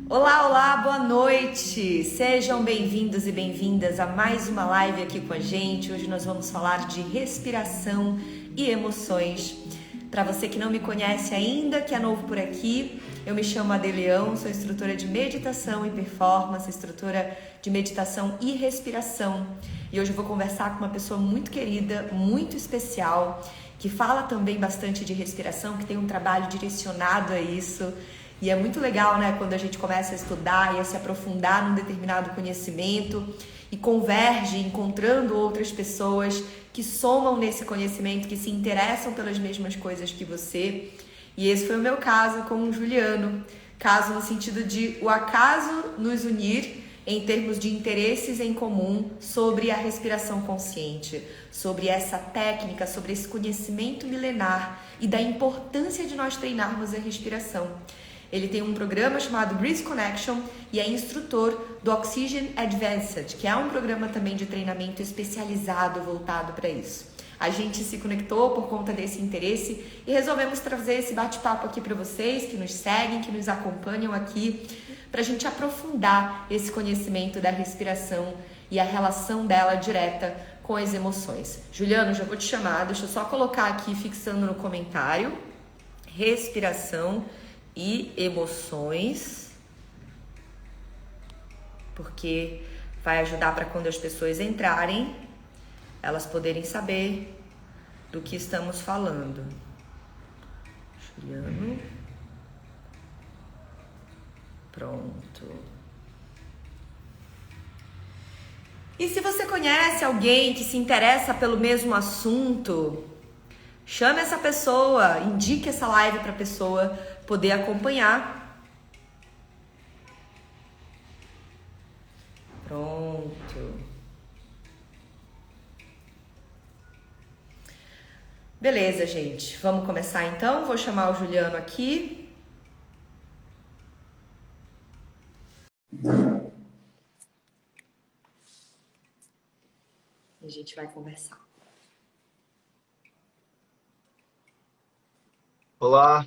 Olá, olá, boa noite! Sejam bem-vindos e bem-vindas a mais uma live aqui com a gente. Hoje nós vamos falar de respiração e emoções. Para você que não me conhece ainda, que é novo por aqui, eu me chamo Adê Leão, sou instrutora de meditação e performance, instrutora de meditação e respiração. E hoje eu vou conversar com uma pessoa muito querida, muito especial, que fala também bastante de respiração, que tem um trabalho direcionado a isso. E é muito legal, né, quando a gente começa a estudar e a se aprofundar num determinado conhecimento e converge encontrando outras pessoas que somam nesse conhecimento, que se interessam pelas mesmas coisas que você. E esse foi o meu caso com o Juliano. Caso no sentido de o acaso nos unir em termos de interesses em comum sobre a respiração consciente, sobre essa técnica, sobre esse conhecimento milenar e da importância de nós treinarmos a respiração. Ele tem um programa chamado Breathe Connection e é instrutor do Oxygen Advanced, que é um programa também de treinamento especializado voltado para isso. A gente se conectou por conta desse interesse e resolvemos trazer esse bate-papo aqui para vocês que nos seguem, que nos acompanham aqui, para a gente aprofundar esse conhecimento da respiração e a relação dela direta com as emoções. Juliano, já vou te chamar, deixa eu só colocar aqui fixando no comentário, respiração e emoções, porque vai ajudar para quando as pessoas entrarem, elas poderem saber do que estamos falando. Juliano. Pronto. E se você conhece alguém que se interessa pelo mesmo assunto, chame essa pessoa, indique essa live para a pessoa poder acompanhar. Pronto. Beleza, gente. Vamos começar então. Vou chamar o Juliano aqui. E a gente vai conversar. Olá,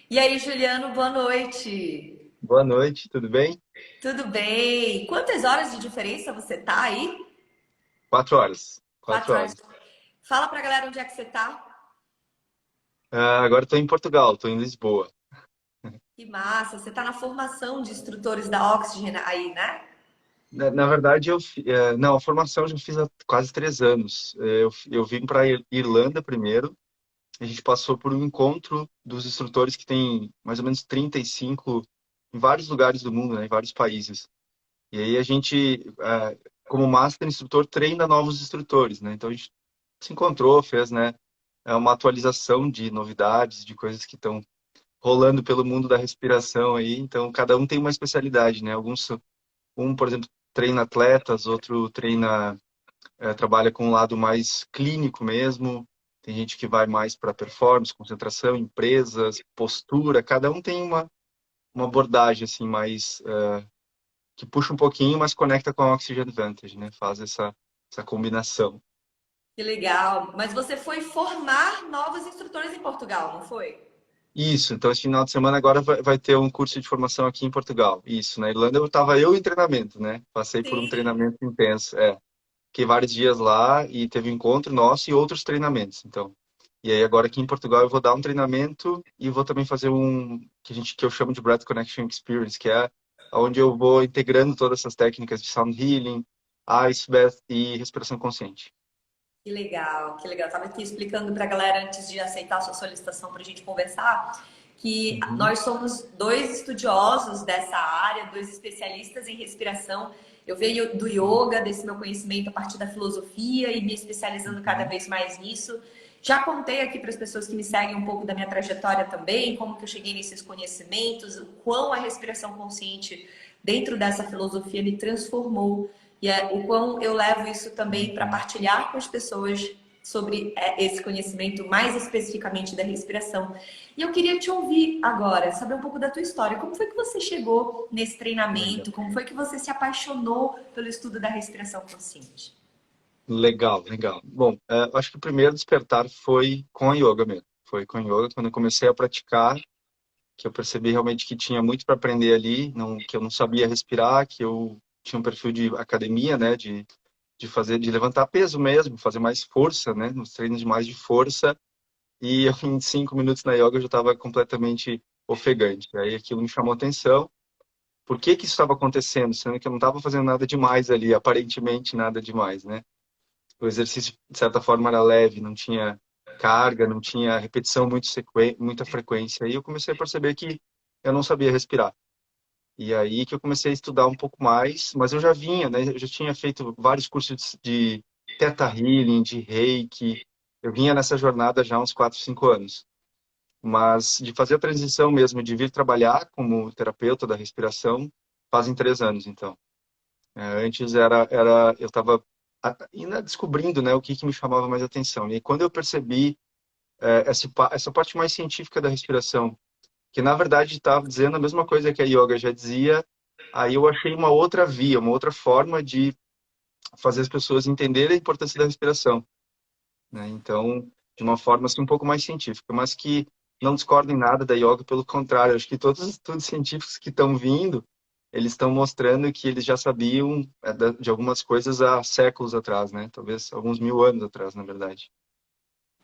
E aí, Juliano, boa noite. boa noite, tudo bem? Tudo bem? Quantas horas de diferença você tá aí? 4 horas, quatro 4 horas. horas. Fala pra galera onde é que você tá. Agora estou em Portugal, estou em Lisboa. Que massa, você tá na formação de instrutores da Oxygen aí, né? Na verdade, não, a formação eu já fiz há quase 3 anos. Eu vim para Irlanda primeiro, a gente passou por um encontro dos instrutores que tem mais ou menos 35 em vários lugares do mundo, né, em vários países. E aí a gente, como Master Instrutor, treina novos instrutores, né? Então a gente se encontrou, fez, né, uma atualização de novidades, de coisas que estão rolando pelo mundo da respiração aí. Então, cada um tem uma especialidade, né? Por exemplo, treina atletas, outro treina, trabalha com um lado mais clínico mesmo. Tem gente que vai mais para performance, concentração, empresas, postura. Cada um tem uma abordagem assim mais que puxa um pouquinho, mas conecta com a Oxygen Advantage, né? Faz essa combinação. Que legal. Mas você foi formar novos instrutores em Portugal, não foi? Isso, então esse final de semana agora vai ter um curso de formação aqui em Portugal. Isso, na Irlanda eu estava em treinamento, né? Passei por um Sim. treinamento intenso, é. Fiquei vários dias lá e teve um encontro nosso e outros treinamentos, então. E aí agora aqui em Portugal eu vou dar um treinamento e vou também fazer um que eu chamo de Breath Connection Experience, que é onde eu vou integrando todas essas técnicas de sound healing, ice bath e respiração consciente. Que legal, que legal. Estava aqui explicando para a galera antes de aceitar a sua solicitação para a gente conversar que Uhum. nós somos dois estudiosos dessa área, dois especialistas em respiração. Eu venho do yoga, desse meu conhecimento a partir da filosofia e me especializando cada Uhum. vez mais nisso. Já contei aqui para as pessoas que me seguem um pouco da minha trajetória também, como que eu cheguei nesses conhecimentos, o quão a respiração consciente dentro dessa filosofia me transformou e o quão eu levo isso também para Uhum. partilhar com as pessoas sobre esse conhecimento mais especificamente da respiração. E eu queria te ouvir agora, saber um pouco da tua história. Como foi que você chegou nesse Legal. treinamento? Como foi que você se apaixonou pelo estudo da respiração consciente? Legal, legal. Bom, eu acho que o primeiro despertar foi com a yoga mesmo. Foi com a yoga, quando eu comecei a praticar, que eu percebi realmente que tinha muito para aprender ali, não, que eu não sabia respirar, que eu tinha um perfil de academia, né, de fazer, de levantar peso mesmo, fazer mais força, né, nos treinos de mais de força, e eu, em 5 minutos na yoga eu já estava completamente ofegante. Aí aquilo me chamou atenção. Por que que isso estava acontecendo? Sendo que eu não estava fazendo nada demais ali, aparentemente nada demais, né? O exercício, de certa forma, era leve, não tinha carga, não tinha repetição muita frequência. Aí eu comecei a perceber que eu não sabia respirar. E aí que eu comecei a estudar um pouco mais, mas eu já vinha, né? Eu já tinha feito vários cursos de Theta Healing, de Reiki. Eu vinha nessa jornada já há uns 4, 5 anos. Mas de fazer a transição mesmo, de vir trabalhar como terapeuta da respiração, fazem 3 anos, então. Antes eu estava ainda descobrindo, né, o que me chamava mais atenção. E quando eu percebi essa parte mais científica da respiração, que na verdade estava dizendo a mesma coisa que a yoga já dizia, aí eu achei uma outra via, uma outra forma de fazer as pessoas entenderem a importância da respiração, né? Então, de uma forma assim um pouco mais científica, mas que não discordem nada da yoga, pelo contrário, acho que todos os estudos científicos que estão vindo, eles estão mostrando que eles já sabiam de algumas coisas há séculos atrás, né? Talvez alguns 1000 anos atrás, na verdade.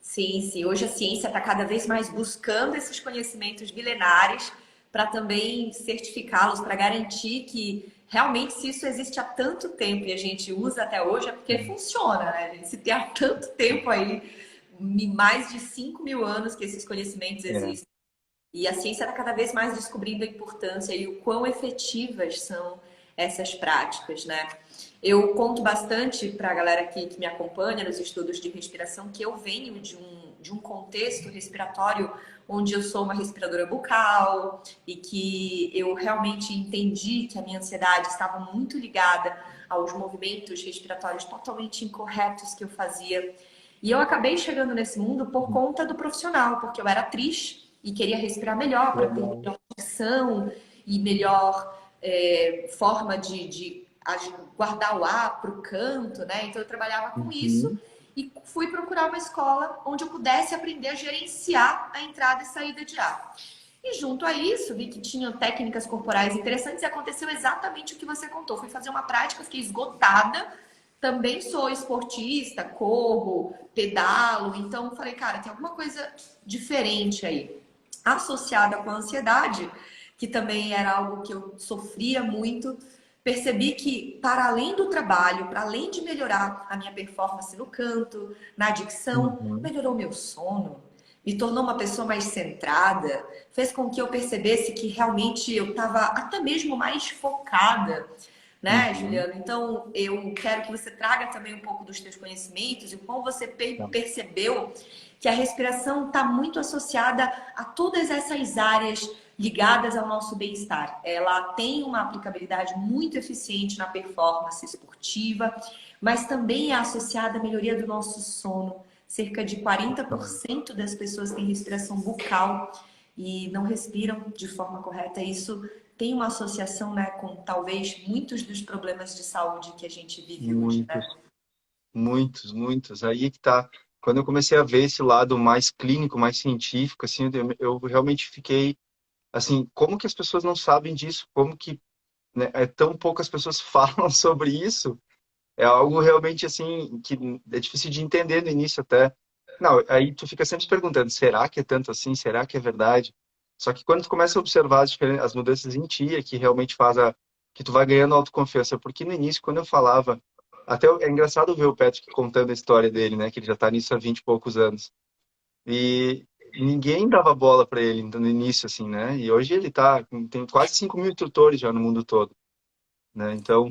Sim, sim. Hoje a ciência está cada vez mais buscando esses conhecimentos milenares para também certificá-los, para garantir que realmente se isso existe há tanto tempo e a gente usa até hoje é porque funciona, né? Se tem há tanto tempo aí, mais de 5.000 anos que esses conhecimentos É, existem. E a ciência está cada vez mais descobrindo a importância e o quão efetivas são essas práticas, né? Eu conto bastante para a galera que me acompanha nos estudos de respiração que eu venho de um contexto respiratório onde eu sou uma respiradora bucal e que eu realmente entendi que a minha ansiedade estava muito ligada aos movimentos respiratórios totalmente incorretos que eu fazia. E eu acabei chegando nesse mundo por conta do profissional, porque eu era atriz e queria respirar melhor para ter legal. melhor condição e melhor forma de guardar o ar para o canto, né? Então eu trabalhava com isso Uhum. e fui procurar uma escola onde eu pudesse aprender a gerenciar a entrada e saída de ar. E junto a isso, vi que tinham técnicas corporais interessantes e aconteceu exatamente o que você contou. Fui fazer uma prática, fiquei esgotada. Também sou esportista, corro, pedalo, então falei, cara, tem alguma coisa diferente aí associada com a ansiedade, que também era algo que eu sofria muito, percebi que, para além do trabalho, para além de melhorar a minha performance no canto, na dicção, Uhum. melhorou meu sono, me tornou uma pessoa mais centrada, fez com que eu percebesse que realmente eu estava até mesmo mais focada, né, Uhum. Juliano? Então, eu quero que você traga também um pouco dos teus conhecimentos e como você Tá. percebeu que a respiração está muito associada a todas essas áreas ligadas ao nosso bem-estar. Ela tem uma aplicabilidade muito eficiente na performance esportiva, mas também é associada à melhoria do nosso sono. Cerca de Tá. 40% das pessoas têm respiração bucal e não respiram de forma correta. Isso tem uma associação, né, com talvez muitos dos problemas de saúde que a gente vive hoje, né? Muitos, muitos, muitos. Aí que tá. Quando eu comecei a ver esse lado mais clínico, mais científico, assim, eu realmente fiquei assim, como que as pessoas não sabem disso? Como que, né, tão poucas pessoas falam sobre isso? É algo realmente assim que é difícil de entender no início até. Não, aí tu fica sempre se perguntando, será que é tanto assim? Será que é verdade? Só que quando tu começa a observar as mudanças em ti, é que realmente que tu vai ganhando autoconfiança. Porque no início, quando eu falava, é engraçado ver o Patrick contando a história dele, né? Que ele já tá nisso há 20 e poucos anos. E ninguém dava bola para ele no início, assim, né? E hoje tem quase 5.000 instrutores já no mundo todo, né? Então,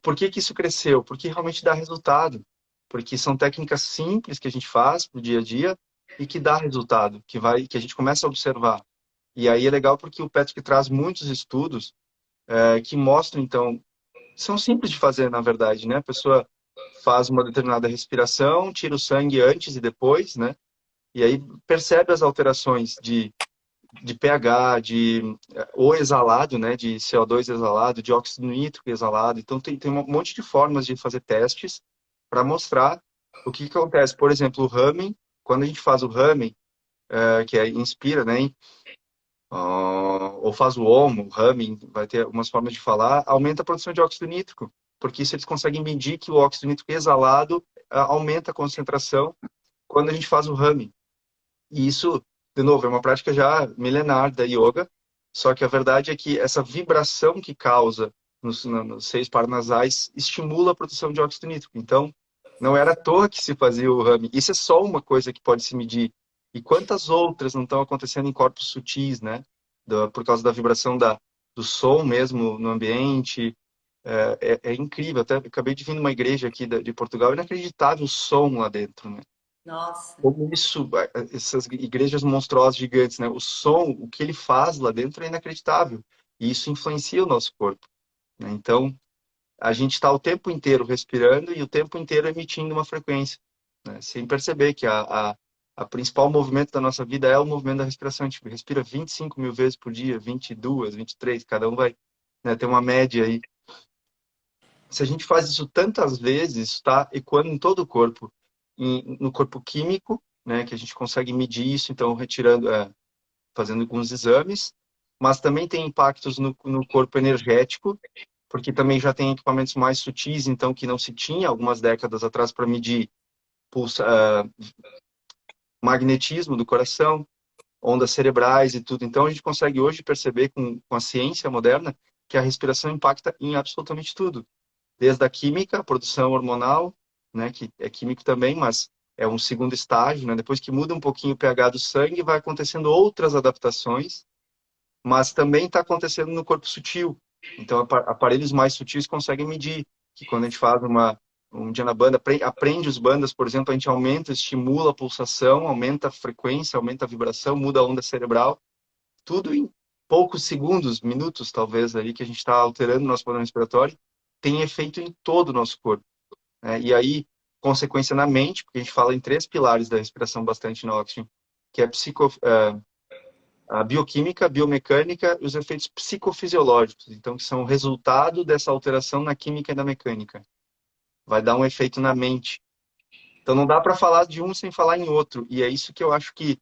por que que isso cresceu? Porque realmente dá resultado. Porque são técnicas simples que a gente faz pro dia a dia e que dá resultado, que a gente começa a observar. E aí é legal porque o Patrick traz muitos estudos que mostram, então, são simples de fazer, na verdade, né? A pessoa faz uma determinada respiração, tira o sangue antes e depois, né? E aí percebe as alterações de pH, o exalado, né, de CO2 exalado, de óxido nítrico exalado. Então, tem um monte de formas de fazer testes para mostrar o que acontece. Por exemplo, o Ramen, quando a gente faz o Ramen, que é inspira, né? Ou faz o OM, o humming, vai ter algumas formas de falar, aumenta a produção de óxido nítrico, porque isso eles conseguem medir que o óxido nítrico exalado aumenta a concentração quando a gente faz o humming. E isso, de novo, é uma prática já milenar da yoga, só que a verdade é que essa vibração que causa nos seios paranasais estimula a produção de óxido nítrico. Então, não era à toa que se fazia o humming. Isso é só uma coisa que pode se medir. E quantas outras não estão acontecendo em corpos sutis, né? Por causa da vibração do som mesmo no ambiente. É incrível. Até acabei de vir numa igreja aqui de Portugal, é inacreditável o som lá dentro, né? Nossa. Como isso, essas igrejas monstruosas gigantes, né? O som, o que ele faz lá dentro é inacreditável. E isso influencia o nosso corpo, né? Então, a gente está o tempo inteiro respirando e o tempo inteiro emitindo uma frequência, né? Sem perceber que a principal movimento da nossa vida é o movimento da respiração. A gente respira 25 mil vezes por dia, 22, 23, cada um vai, né, ter uma média aí. Se a gente faz isso tantas vezes, está ecoando em todo o corpo, no corpo químico, né, que a gente consegue medir isso, então retirando, fazendo alguns exames, mas também tem impactos no corpo energético, porque também já tem equipamentos mais sutis, então que não se tinha algumas décadas atrás para medir magnetismo do coração, ondas cerebrais e tudo. Então a gente consegue hoje perceber com a ciência moderna que a respiração impacta em absolutamente tudo, desde a química, a produção hormonal, né, que é químico também, mas é um segundo estágio, né? Depois que muda um pouquinho o pH do sangue, vai acontecendo outras adaptações, mas também está acontecendo no corpo sutil. Então, aparelhos mais sutis conseguem medir que quando a gente faz um dia na banda, aprende os bandas, por exemplo, a gente aumenta, estimula a pulsação, aumenta a frequência, aumenta a vibração, muda a onda cerebral, tudo em poucos segundos, minutos talvez ali que a gente está alterando o nosso padrão respiratório, tem efeito em todo o nosso corpo, né? E aí, consequência na mente, porque a gente fala em três pilares da respiração bastante na Oxygen, que é a bioquímica, a biomecânica e os efeitos psicofisiológicos, então que são o resultado dessa alteração na química e na mecânica. Vai dar um efeito na mente. Então não dá para falar de um sem falar em outro, e é isso que eu acho que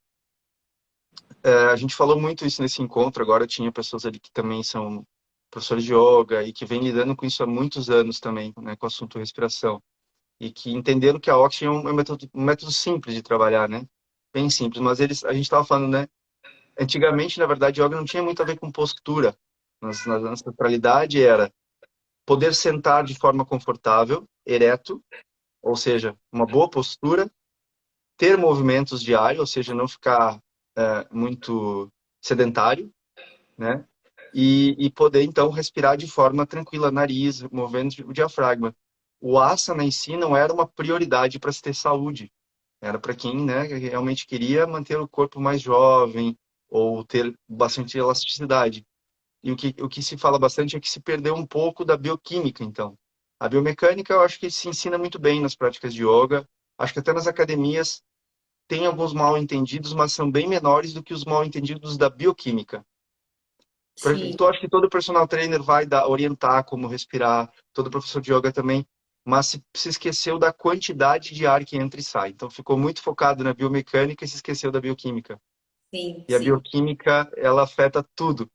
a gente falou muito isso nesse encontro. Agora tinha pessoas ali que também são professores de yoga e que vêm lidando com isso há muitos anos também, né, com o assunto respiração. E que entenderam que a Oxygen é um método simples de trabalhar, né? Bem simples, mas a gente estava falando, né? Antigamente, na verdade, yoga não tinha muito a ver com postura. Na ancestralidade era poder sentar de forma confortável, ereto, ou seja, uma boa postura, ter movimentos diários, ou seja, não ficar muito sedentário, né? E poder, então, respirar de forma tranquila, nariz, movendo o diafragma. O asana em si não era uma prioridade para se ter saúde. Era para quem, né, realmente queria manter o corpo mais jovem ou ter bastante elasticidade. E o que se fala bastante é que se perdeu um pouco da bioquímica, então. A biomecânica eu acho que se ensina muito bem nas práticas de yoga. Acho que até nas academias tem alguns mal entendidos, mas são bem menores do que os mal entendidos da bioquímica. Sim. Então, acho que todo personal trainer vai orientar como respirar, todo professor de yoga também, mas se esqueceu da quantidade de ar que entra e sai. Então, ficou muito focado na biomecânica e se esqueceu da bioquímica. Sim, E a sim. bioquímica, ela afeta tudo.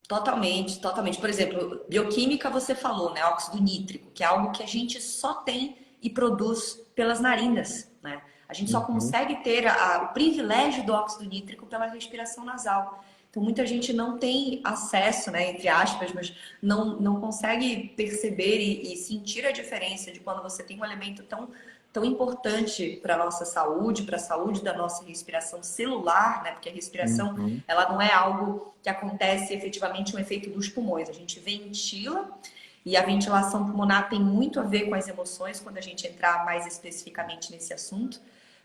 Totalmente, totalmente. Por exemplo, bioquímica você falou, né? Óxido nítrico, que é algo que a gente só tem e produz pelas narinas, né? A gente só Uhum, consegue ter o privilégio do óxido nítrico pela respiração nasal. Então, muita gente não tem acesso, né, entre aspas, mas não consegue perceber e sentir a diferença de quando você tem um elemento tão importante para a nossa saúde, para a saúde da nossa respiração celular, né? Porque a respiração, uhum, ela não é algo que acontece efetivamente um efeito dos pulmões. A gente ventila e a ventilação pulmonar tem muito a ver com as emoções, quando a gente entrar mais especificamente nesse assunto.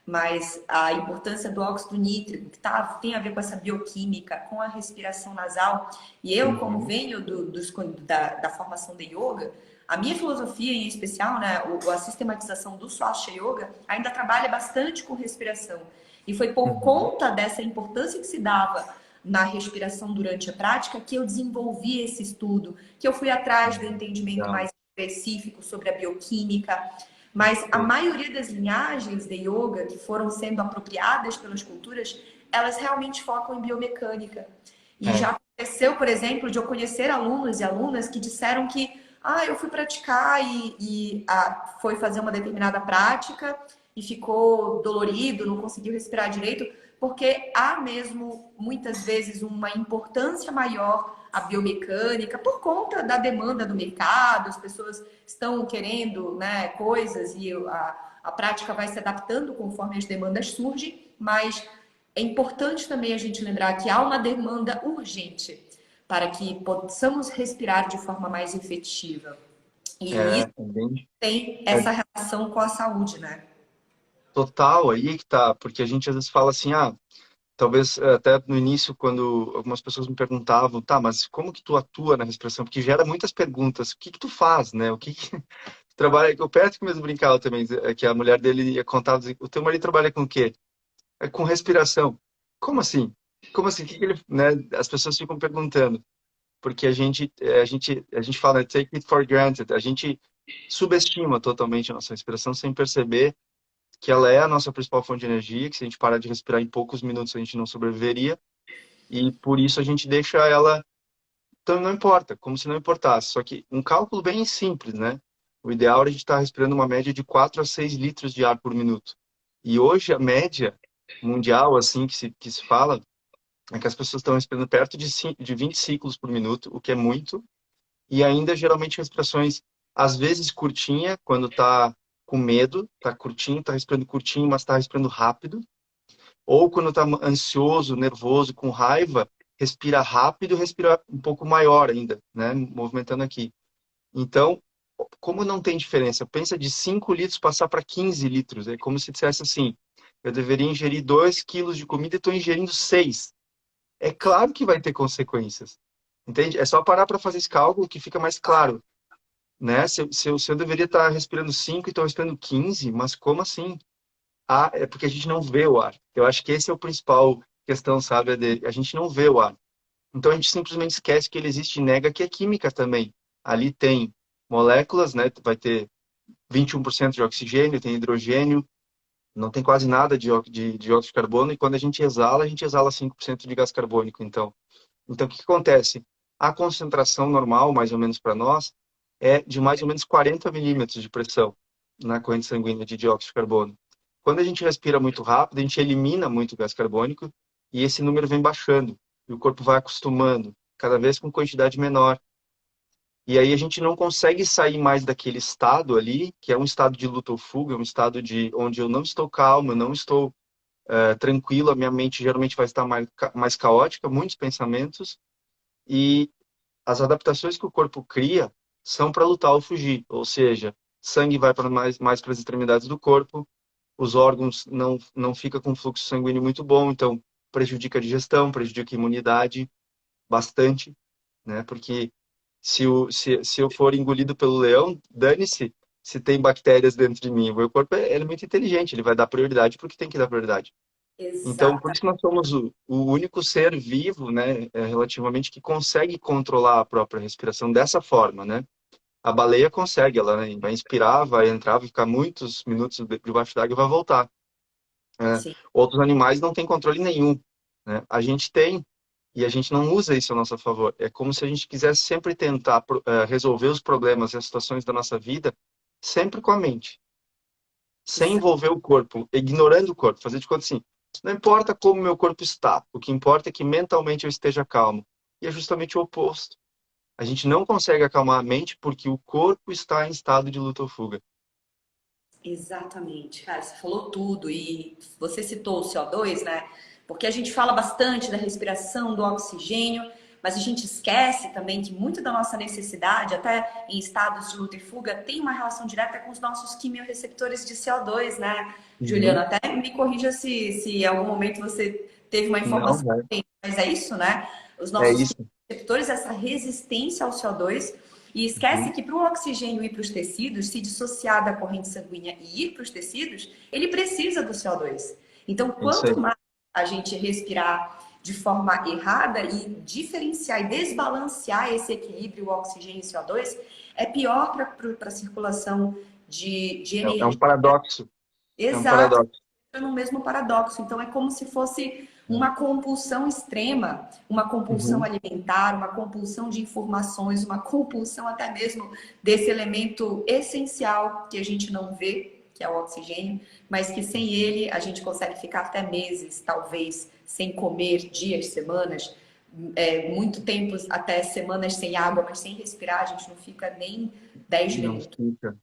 Mas a importância do óxido nítrico, que tem a ver com essa bioquímica, com a respiração nasal. E eu, como uhum, venho da formação de yoga, a minha filosofia em especial, né, a sistematização do Swastika Yoga, ainda trabalha bastante com respiração. E foi por uhum. conta dessa importância que se dava na respiração durante a prática que eu desenvolvi esse estudo, que eu fui atrás do entendimento Legal. mais específico sobre a bioquímica. Mas a maioria das linhagens de yoga que foram sendo apropriadas pelas culturas, elas realmente focam em biomecânica. E É, já aconteceu, por exemplo, de eu conhecer alunos e alunas que disseram que eu fui praticar foi fazer uma determinada prática e ficou dolorido, não conseguiu respirar direito, porque há mesmo, muitas vezes, uma importância maior à biomecânica por conta da demanda do mercado, as pessoas estão querendo, né, coisas e a prática vai se adaptando conforme as demandas surgem, mas é importante também a gente lembrar que há uma demanda urgente para que possamos respirar de forma mais efetiva. E isso tem é essa relação com a saúde, né? total, aí que tá, porque a gente às vezes fala assim, talvez até no início, quando algumas pessoas me perguntavam, tá, mas como que tu atua na respiração? Porque gera muitas perguntas, o que que tu faz, né? O que que tu trabalha? O Patrick mesmo brincava também, que a mulher dele ia contar, dizia, o teu marido trabalha com o quê? É com respiração. Como assim? Como assim? O que que ele, né? As pessoas ficam perguntando, porque a gente fala, né, take it for granted, a gente subestima totalmente a nossa respiração sem perceber que ela é a nossa principal fonte de energia, que se a gente parar de respirar em poucos minutos a gente não sobreviveria, e por isso a gente deixa ela, então não importa, como se não importasse. Só que um cálculo bem simples, né? O ideal é a gente estar respirando uma média de 4 a 6 litros de ar por minuto. E hoje a média mundial, assim que se fala, é que as pessoas estão respirando perto de 20 ciclos por minuto, o que é muito, e ainda geralmente respirações, às vezes curtinha, quando tá com medo, tá curtinho, tá respirando curtinho, mas tá respirando rápido, ou quando tá ansioso, nervoso, com raiva, respira rápido, respira um pouco maior ainda, né? Movimentando aqui. Então, como não tem diferença? Pensa de 5 litros passar para 15 litros. É como se dissesse assim, eu deveria ingerir 2 quilos de comida e estou ingerindo 6. É claro que vai ter consequências. Entende? É só parar para fazer esse cálculo que fica mais claro, né? Se eu deveria estar respirando 5 e estou respirando 15, mas como assim? É porque a gente não vê o ar. Eu acho que esse é o principal questão, sabe? A gente não vê o ar. Então a gente simplesmente esquece que ele existe e nega que é química também. Ali tem moléculas, né? Vai ter 21% de oxigênio, tem hidrogênio, não tem quase nada de dióxido de carbono, e quando a gente exala 5% de gás carbônico. Então o que que acontece? A concentração normal, mais ou menos para nós, é de mais ou menos 40 milímetros de pressão na corrente sanguínea de dióxido de carbono. Quando a gente respira muito rápido, a gente elimina muito gás carbônico e esse número vem baixando. E o corpo vai acostumando, cada vez com quantidade menor. E aí a gente não consegue sair mais daquele estado ali, que é um estado de luta ou fuga, um estado de onde eu não estou calmo, eu não estou tranquilo, a minha mente geralmente vai estar mais caótica, muitos pensamentos, e as adaptações que o corpo cria são para lutar ou fugir, ou seja, sangue vai para mais para as extremidades do corpo, os órgãos não fica com fluxo sanguíneo muito bom, então prejudica a digestão, prejudica a imunidade bastante, né? Porque se eu for engolido pelo leão, dane-se se tem bactérias dentro de mim. O meu corpo ele é muito inteligente, ele vai dar prioridade porque tem que dar prioridade. Então, por Exato. isso nós somos o único ser vivo, né, relativamente, que consegue controlar a própria respiração dessa forma, né? A baleia consegue, ela, né, vai inspirar, vai entrar, vai ficar muitos minutos debaixo d'água e vai voltar. Né? Sim. Outros animais não têm controle nenhum, né? A gente tem, e a gente não usa isso a nosso favor. É como se a gente quisesse sempre tentar resolver os problemas e as situações da nossa vida sempre com a mente, sem envolver o corpo, ignorando o corpo, fazer de conta assim, não importa como meu corpo está, o que importa é que mentalmente eu esteja calmo. E é justamente o oposto. A gente não consegue acalmar a mente porque o corpo está em estado de luta ou fuga. Exatamente, cara, você falou tudo e você citou o CO2, né? Porque a gente fala bastante da respiração, do oxigênio, mas a gente esquece também que muito da nossa necessidade, até em estados de luta e fuga, tem uma relação direta com os nossos quimiorreceptores de CO2, né? Juliana, Uhum. até me corrija se em algum momento você teve uma Não, informação, vai. mas é isso, né? Os É nossos isso. quimiorreceptores, essa resistência ao CO2 e esquece Uhum. que para o oxigênio ir para os tecidos, se dissociar da corrente sanguínea e ir para os tecidos, ele precisa do CO2. Então, É isso quanto aí. mais a gente respirar de forma errada e diferenciar e desbalancear esse equilíbrio oxigênio e CO2, é pior para a circulação de É um energia. paradoxo. É um Exato, paradoxo. no mesmo paradoxo. Então, é como se fosse É. uma compulsão extrema, uma compulsão Uhum. alimentar, uma compulsão de informações, uma compulsão até mesmo desse elemento essencial que a gente não vê, que é o oxigênio, mas que sem ele a gente consegue ficar até meses, talvez, sem comer, dias, semanas, muito tempo, até semanas sem água, mas sem respirar, a gente não fica nem 10 Não minutos. fica.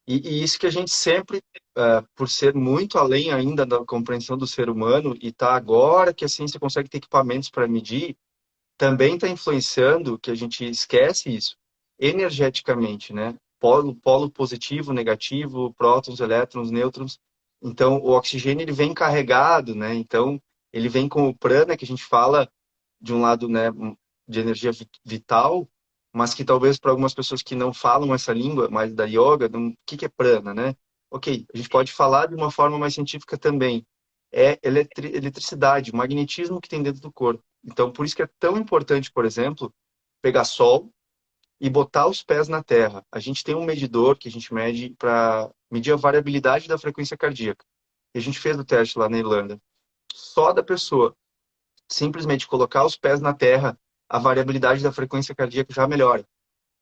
E isso que a gente sempre, por ser muito além ainda da compreensão do ser humano, e tá agora que a ciência consegue ter equipamentos para medir, também está influenciando, que a gente esquece isso, energeticamente, né? Polo positivo, negativo, prótons, elétrons, nêutrons. Então, o oxigênio ele vem carregado, né? Então, ele vem com o prana, que a gente fala de um lado, né, de energia vital, mas que talvez para algumas pessoas que não falam essa língua mais da yoga, o que que é prana, né? Ok, a gente pode falar de uma forma mais científica também. É eletricidade, o magnetismo que tem dentro do corpo. Então, por isso que é tão importante, por exemplo, pegar sol e botar os pés na terra. A gente tem um medidor que a gente mede para medir a variabilidade da frequência cardíaca. E a gente fez o teste lá na Irlanda. Só da pessoa simplesmente colocar os pés na terra, a variabilidade da frequência cardíaca já melhora.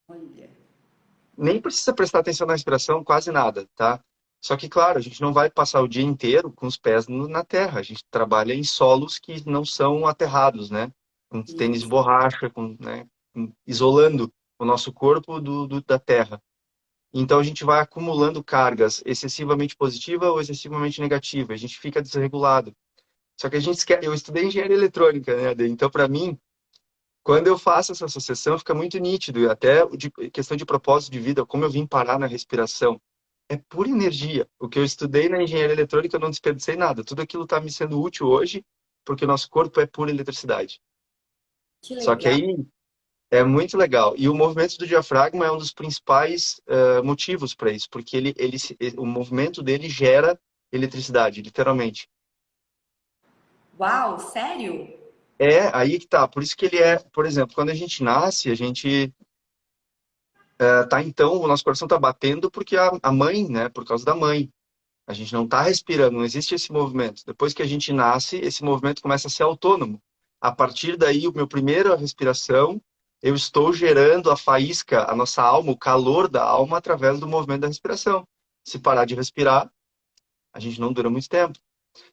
Olha. Nem precisa prestar atenção na respiração, quase nada, tá? Só que, claro, a gente não vai passar o dia inteiro com os pés na terra. A gente trabalha em solos que não são aterrados, né? Com tênis de borracha, né? Isolando o nosso corpo da terra. Então, a gente vai acumulando cargas excessivamente positivas ou excessivamente negativas. A gente fica desregulado. Só que a gente esquece. Eu estudei engenharia eletrônica, né, Ade? Então, para mim, quando eu faço essa associação, fica muito nítido. E até de questão de propósito de vida, como eu vim parar na respiração. É pura energia. O que eu estudei na engenharia eletrônica, eu não desperdicei nada. Tudo aquilo está me sendo útil hoje, porque o nosso corpo é pura eletricidade. Que Só que legal. aí é muito legal. E o movimento do diafragma é um dos principais motivos para isso, porque o movimento dele gera eletricidade, literalmente. Uau, sério? É aí que tá. Por isso que ele é, por exemplo, quando a gente nasce, a gente tá então, o nosso coração tá batendo porque a mãe, né, por causa da mãe. A gente não está respirando, não existe esse movimento. Depois que a gente nasce, esse movimento começa a ser autônomo. A partir daí, o meu primeira respiração, eu estou gerando a faísca, a nossa alma, o calor da alma através do movimento da respiração. Se parar de respirar, a gente não dura muito tempo.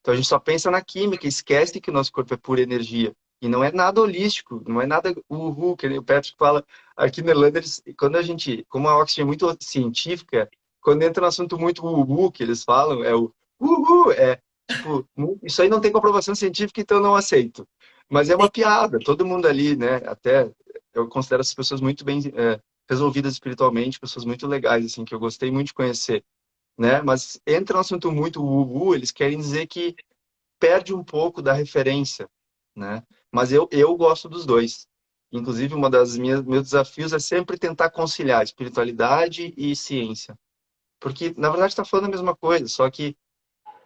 Então a gente só pensa na química, esquece que o nosso corpo é pura energia. E não é nada holístico, não é nada uhul, que nem o Patrick fala aqui na Irlanda, quando a gente, como a Oxygen é muito científica, quando entra no assunto muito uhul, que eles falam, é o uhul, é tipo, isso aí não tem comprovação científica, então eu não aceito. Mas é uma piada, todo mundo ali, né, até eu considero essas pessoas muito bem resolvidas espiritualmente, pessoas muito legais, assim, que eu gostei muito de conhecer, né? Mas entra um assunto muito eles querem dizer que perde um pouco da referência, né? Mas eu gosto dos dois. Inclusive, uma das meus desafios é sempre tentar conciliar espiritualidade e ciência. Porque, na verdade, está falando a mesma coisa, só que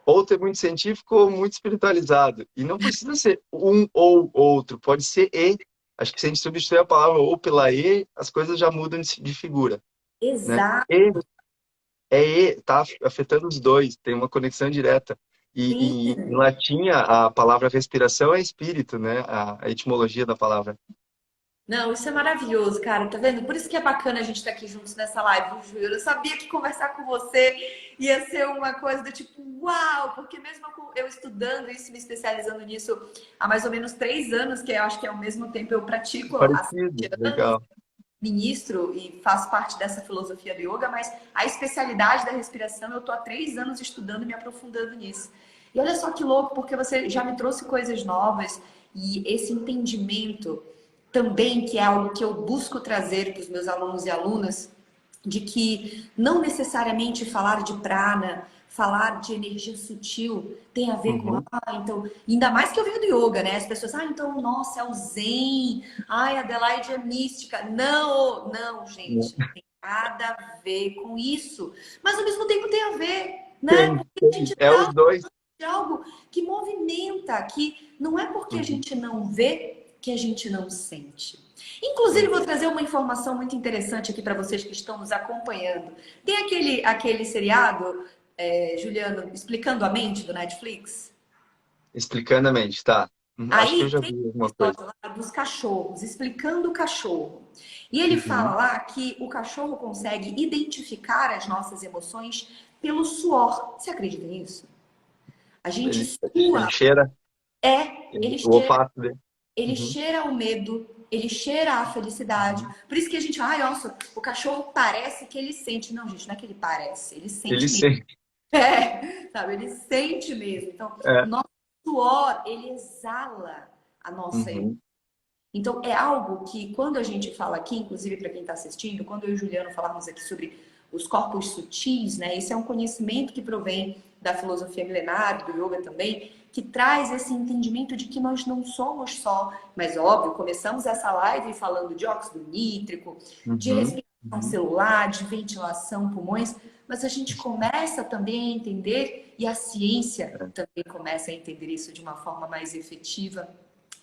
ou tu é muito científico ou muito espiritualizado. E não precisa ser um ou outro, pode ser e. Acho que se a gente substituir a palavra ou pela e, as coisas já mudam de figura, né? Exato. Tá afetando os dois, tem uma conexão direta. Sim. E em latim, a palavra respiração é espírito, né? A etimologia da palavra. Não, isso é maravilhoso, cara. Tá vendo? Por isso que é bacana a gente estar aqui juntos nessa live, viu, Júlio? Eu sabia que conversar com você ia ser uma coisa do tipo, uau! Porque mesmo eu estudando isso, me especializando nisso há mais ou menos 3 anos, que eu acho que é ao mesmo tempo eu pratico há Parecido, 7 anos, legal. ministro e faço parte dessa filosofia do yoga, mas a especialidade da respiração eu tô há 3 anos estudando e me aprofundando nisso. E olha só que louco, porque você já me trouxe coisas novas e esse entendimento também, que é algo que eu busco trazer para os meus alunos e alunas, de que não necessariamente falar de prana, falar de energia sutil tem a ver com, Uhum. então, ainda mais que eu venho do yoga, né? As pessoas, então, nossa, é o zen, ai, Adelaide é mística. Não, não, gente, não tem nada a ver com isso. Mas ao mesmo tempo tem a ver, né? Tem, Porque a tem. gente É tá os dois. de algo que movimenta, que não é porque a Uhum. gente não vê que a gente não sente. Inclusive, vou Uhum. trazer uma informação muito interessante aqui para vocês que estão nos acompanhando. Tem aquele seriado, Juliano, Explicando a Mente, do Netflix? Explicando a mente, tá. Acho que eu Aí já tem vi um alguma coisa. episódio lá dos cachorros, explicando o cachorro. E ele fala Uhum. lá que o cachorro consegue identificar as nossas emoções pelo suor. Você acredita nisso? A gente Ele sua, cheira, ele o cheira, olfato dele. ele Uhum. cheira o medo, ele cheira a felicidade. Uhum. Por isso que a gente, ai, nossa, o cachorro parece que ele sente. Não, gente, não é que ele parece, ele Ele sente mesmo. sente. Sabe? Ele sente mesmo. Então, o É. nosso suor, ele exala a nossa emoção. Uhum. Então, é algo que, quando a gente fala aqui, inclusive para quem está assistindo, quando eu e o Juliano falarmos aqui sobre os corpos sutis, né? Esse é um conhecimento que provém da filosofia milenar, do yoga também, que traz esse entendimento de que nós não somos só, mas óbvio, começamos essa live falando de óxido nítrico, de Uhum. respiração Uhum. celular, de ventilação, pulmões, mas a gente começa também a entender, e a ciência também começa a entender isso de uma forma mais efetiva,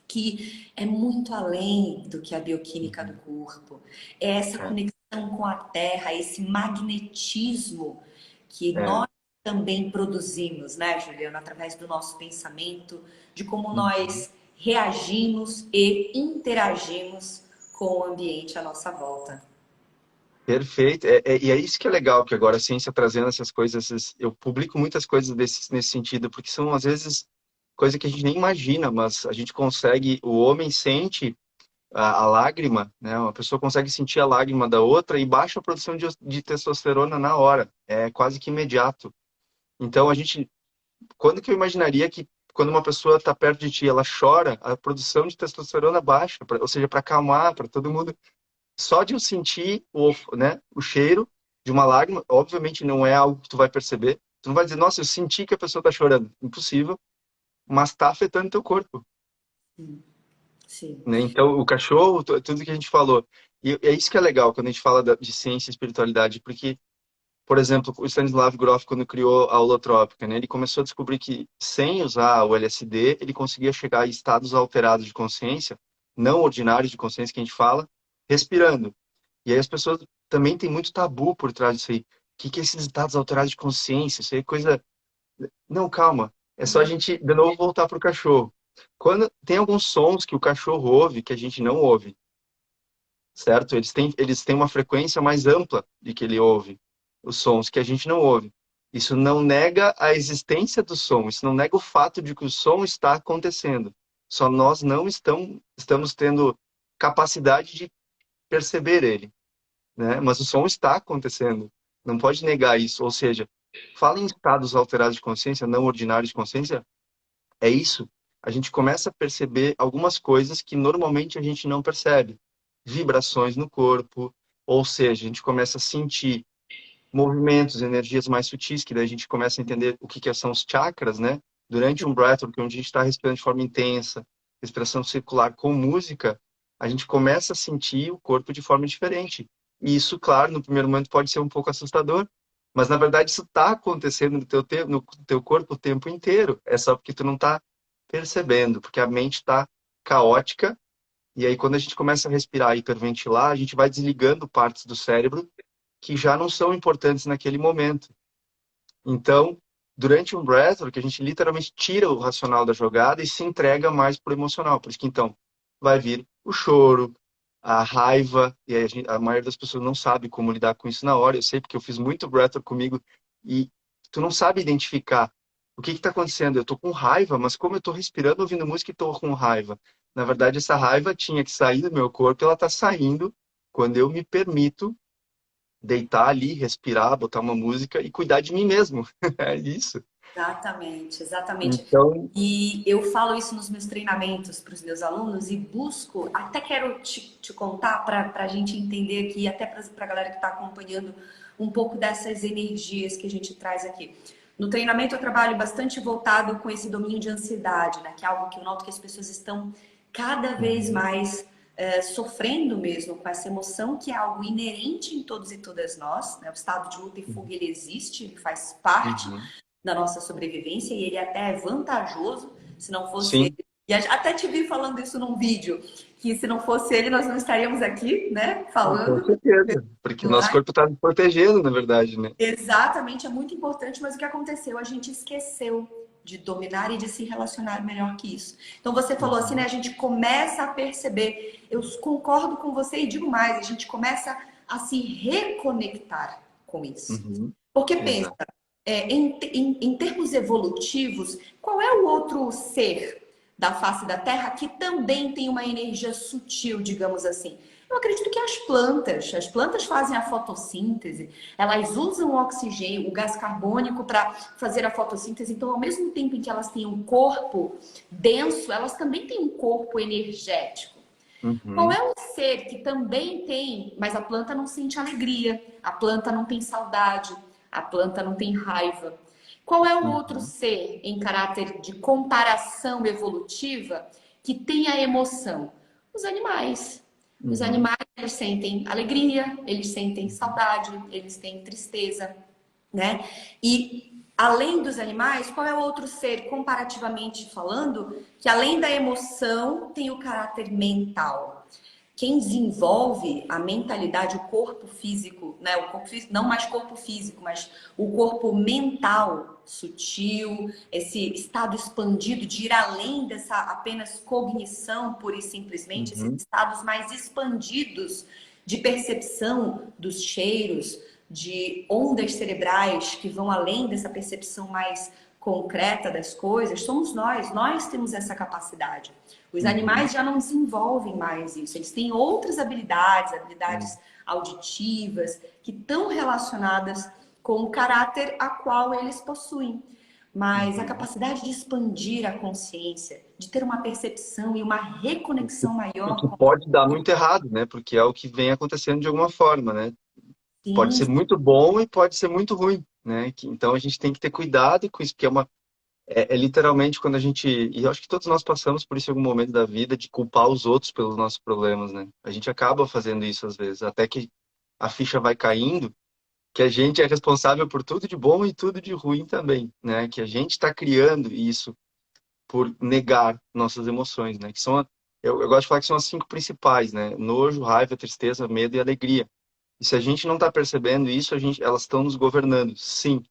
que é muito além do que a bioquímica do Uhum. corpo. É essa É. conexão com a Terra, esse magnetismo que É. nós também produzimos, né, Juliana, através do nosso pensamento, de como Uhum. nós reagimos e interagimos com o ambiente à nossa volta. Perfeito. E é isso que é legal, que agora a ciência trazendo essas coisas, eu publico muitas coisas nesse sentido, porque são às vezes coisas que a gente nem imagina, mas a gente consegue, o homem sente a lágrima, né? Uma pessoa consegue sentir a lágrima da outra e baixa a produção de testosterona na hora, é quase que imediato. Então a gente, quando que eu imaginaria que quando uma pessoa está perto de ti, ela chora, a produção de testosterona baixa, ou seja, para acalmar, para todo mundo. Só de eu sentir né, o cheiro de uma lágrima, obviamente não é algo que tu vai perceber. Tu não vai dizer, nossa, eu senti que a pessoa está chorando. Impossível, mas está afetando teu corpo, Sim. né? Então, o cachorro, tudo que a gente falou. E é isso que é legal quando a gente fala de ciência e espiritualidade, porque, por exemplo, o Stanislav Grof, quando criou a holotrópica, né, ele começou a descobrir que, sem usar o LSD, ele conseguia chegar a estados alterados de consciência, não ordinários de consciência que a gente fala, respirando. E aí as pessoas também têm muito tabu por trás disso aí. O que que é esses estados alterados de consciência? Isso aí é coisa. Não, calma. É só a gente, de novo, voltar para o cachorro. Quando tem alguns sons que o cachorro ouve que a gente não ouve, certo? Eles têm uma frequência mais ampla de que ele ouve os sons que a gente não ouve. Isso não nega a existência do som, isso não nega o fato de que o som está acontecendo. Só nós não estamos tendo capacidade de perceber ele, né? Mas o som está acontecendo. Não pode negar isso. Ou seja, fala em estados alterados de consciência, não ordinários de consciência, é isso. A gente começa a perceber algumas coisas que normalmente a gente não percebe. Vibrações no corpo, ou seja, a gente começa a sentir movimentos, energias mais sutis, que daí a gente começa a entender o que são os chakras, né? Durante um breathwork, onde a gente está respirando de forma intensa, respiração circular com música, a gente começa a sentir o corpo de forma diferente. E isso, claro, no primeiro momento pode ser um pouco assustador, mas na verdade isso está acontecendo no teu corpo o tempo inteiro. É só porque tu não está percebendo, porque a mente está caótica. E aí, quando a gente começa a respirar e hiperventilar, a gente vai desligando partes do cérebro que já não são importantes naquele momento. Então, durante um breathwork, a gente literalmente tira o racional da jogada e se entrega mais pro emocional. Por isso que, então, vai vir o choro, a raiva, e aí a maioria das pessoas não sabe como lidar com isso na hora. Eu sei porque eu fiz muito breathwork comigo e tu não sabe identificar o que está acontecendo. Eu tô com raiva, mas como eu tô respirando, ouvindo música e tô com raiva. Na verdade, essa raiva tinha que sair do meu corpo e ela tá saindo quando eu me permito deitar ali, respirar, botar uma música e cuidar de mim mesmo. É isso. Exatamente, exatamente. Então, E eu falo isso nos meus treinamentos para os meus alunos e busco, até quero te contar para a gente entender aqui, até para a galera que está acompanhando um pouco dessas energias que a gente traz aqui. No treinamento eu trabalho bastante voltado com esse domínio de ansiedade, né? Que é algo que eu noto que as pessoas estão cada vez uhum, mais sofrendo mesmo com essa emoção que é algo inerente em todos e todas nós, né? O estado de luta e fuga ele existe, ele faz parte uhum. da nossa sobrevivência e ele até é vantajoso, se não fosse Sim, ele, E até te vi falando isso num vídeo, que se não fosse ele, nós não estaríamos aqui, né? Com Falando. certeza. Porque o nosso corpo está nos protegendo, na verdade, né? Exatamente, é muito importante, mas o que aconteceu? A gente esqueceu de dominar e de se relacionar melhor que isso. Então você falou assim, né? Uhum. A gente começa a perceber, eu concordo com você e digo mais, a gente começa a se reconectar com isso. Uhum. Porque pensa, Exato. em termos evolutivos, qual é o outro ser da face da Terra que também tem uma energia sutil, digamos assim? Eu acredito que as plantas fazem a fotossíntese, elas usam o oxigênio, o gás carbônico para fazer a fotossíntese. Então, ao mesmo tempo em que elas têm um corpo denso, elas também têm um corpo energético. Qual Uhum. é o ser que também tem, mas a planta não sente alegria, a planta não tem saudade, a planta não tem raiva? Qual é o outro Uhum. ser em caráter de comparação evolutiva que tem a emoção? Os animais. Os Uhum. animais, eles sentem alegria, eles sentem saudade, eles têm tristeza, né? E além dos animais, qual é o outro ser, comparativamente falando, que além da emoção tem o caráter mental? Quem desenvolve a mentalidade, o corpo físico, né? O corpo físico, não mais corpo físico, mas o corpo mental sutil, esse estado expandido de ir além dessa apenas cognição, pura e simplesmente, esses Uhum. estados mais expandidos de percepção dos cheiros, de ondas cerebrais que vão além dessa percepção mais concreta das coisas, somos nós temos essa capacidade. Os Uhum. animais já não desenvolvem mais isso, eles têm outras habilidades, habilidades auditivas, que estão relacionadas com o caráter a qual eles possuem. Mas a Uhum. capacidade de expandir a consciência, de ter uma percepção e uma reconexão E maior que com pode dar muito errado, né? Porque é o que vem acontecendo de alguma forma, né? Pode sim, ser muito bom e pode ser muito ruim, né? Então a gente tem que ter cuidado com isso, porque é literalmente quando a gente, e eu acho que todos nós passamos por isso em algum momento da vida, de culpar os outros pelos nossos problemas, né? A gente acaba fazendo isso às vezes, até que a ficha vai caindo, que a gente é responsável por tudo de bom e tudo de ruim também, né? Que a gente está criando isso por negar nossas emoções, né? Que são, eu gosto de falar que são as cinco principais, né? Nojo, raiva, tristeza, medo e alegria. E se a gente não está percebendo isso, elas estão nos governando. Sim,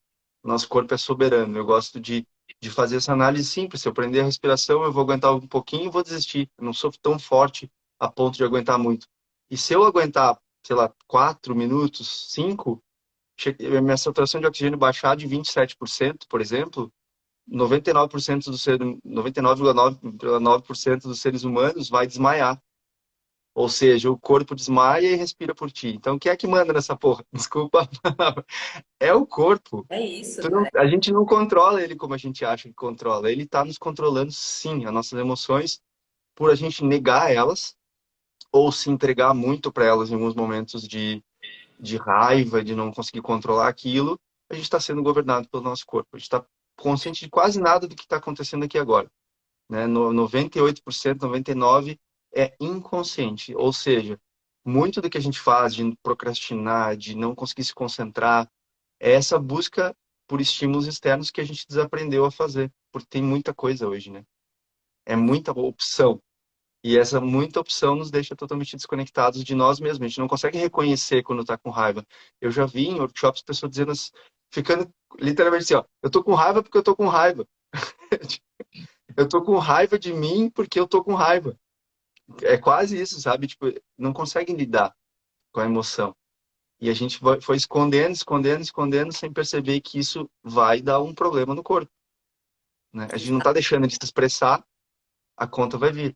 nosso corpo é soberano. Eu gosto de fazer essa análise simples. Se eu prender a respiração, eu vou aguentar um pouquinho e vou desistir. Eu não sou tão forte a ponto de aguentar muito. E se eu aguentar, sei lá, 4 minutos, 5, minha saturação de oxigênio baixar de 27%, por exemplo, 99% do ser, 99,9% dos seres humanos vai desmaiar. Ou seja, o corpo desmaia e respira por ti. Então, quem é que manda nessa porra? Desculpa a palavra. É o corpo. é isso, A gente não controla ele como a gente acha que controla. Ele está nos controlando, sim, as nossas emoções, por a gente negar elas ou se entregar muito para elas em alguns momentos de raiva, de não conseguir controlar aquilo. A gente está sendo governado pelo nosso corpo. A gente está consciente de quase nada do que está acontecendo aqui agora, né? 98%, 99% é inconsciente, ou seja, muito do que a gente faz de procrastinar, de não conseguir se concentrar, é essa busca por estímulos externos que a gente desaprendeu a fazer, porque tem muita coisa hoje, né? É muita opção. E essa muita opção nos deixa totalmente desconectados de nós mesmos. A gente não consegue reconhecer quando está com raiva. Eu já vi em workshops pessoas dizendo, ficando literalmente assim, ó, eu tô com raiva porque eu tô com raiva. Eu tô com raiva de mim porque eu tô com raiva. É quase isso, sabe? Tipo, não conseguem lidar com a emoção. E a gente foi escondendo, escondendo, escondendo, sem perceber que isso vai dar um problema no corpo, né? A gente não tá deixando de se expressar, a conta vai vir.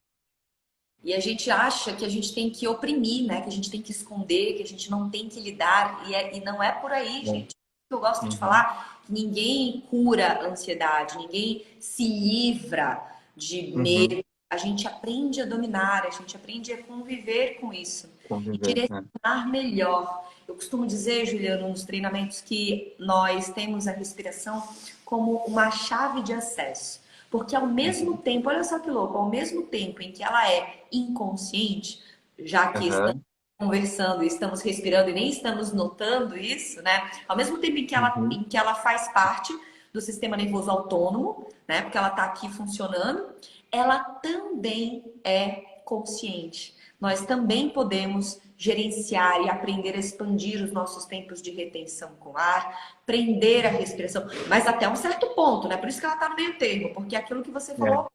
e a gente acha que a gente tem que oprimir, né? Que a gente tem que esconder, que a gente não tem que lidar. E não é por aí, Bom. gente. Eu gosto de Uhum, falar que ninguém cura a ansiedade, ninguém se livra de uhum, medo. A gente aprende a dominar, a gente aprende a conviver com isso e conviver, né? direcionar melhor. Eu costumo dizer, Juliano, nos treinamentos, que nós temos a respiração como uma chave de acesso. Porque ao mesmo Uhum, tempo, olha só que louco, ao mesmo tempo em que ela é inconsciente, já que estamos aham, conversando, estamos respirando e nem estamos notando isso, né? Ao mesmo tempo uhum, em que ela faz parte do sistema nervoso autônomo, né? Porque ela está aqui funcionando, ela também é consciente. Nós também podemos gerenciar e aprender a expandir os nossos tempos de retenção com ar, prender a respiração, mas até um certo ponto, né? Por isso que ela está no meio termo, porque é aquilo que você É, falou,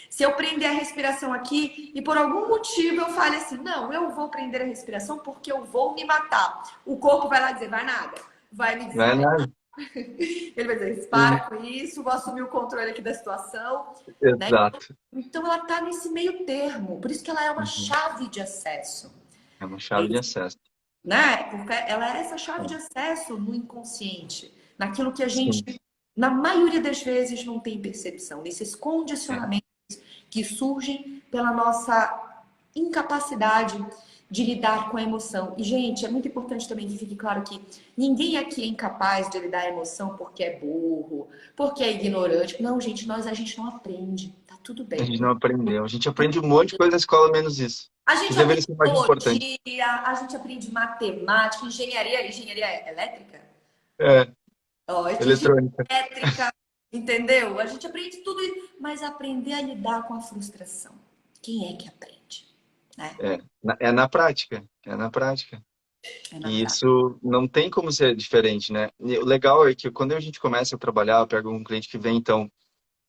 se eu prender a respiração aqui e por algum motivo eu fale assim, não, eu vou prender a respiração porque eu vou me matar. O corpo vai lá dizer, vai nada, vai me não é dizer, nada. ele vai dizer, para Sim, com isso, vou assumir o controle aqui da situação, né? exato. Então ela está nesse meio termo, por isso que ela é uma Uhum. chave de acesso, É uma chave de acesso. né? Porque ela é essa chave de É, acesso no inconsciente, naquilo que a gente, sim, na maioria das vezes, não tem percepção, nesses é. condicionamentos que surgem pela nossa incapacidade de lidar com a emoção. E, gente, é muito importante também que fique claro que ninguém aqui é incapaz de lidar com a emoção porque é burro, porque é ignorante. Não, gente, a gente não aprende. Tá tudo A bem. gente não aprendeu. A gente aprende um monte de coisa na escola, menos isso. A Que gente deveria aprende ser mais importante. biologia, a gente aprende matemática, engenharia elétrica, É, ó, engenharia eletrônica. elétrica, entendeu? A gente aprende tudo isso, mas aprender a lidar com a frustração. Quem é que aprende? Né? É na prática. É na prática. É na E prática. isso não tem como ser diferente, né? E o legal é que quando a gente começa a trabalhar, eu pego um cliente que vem, então,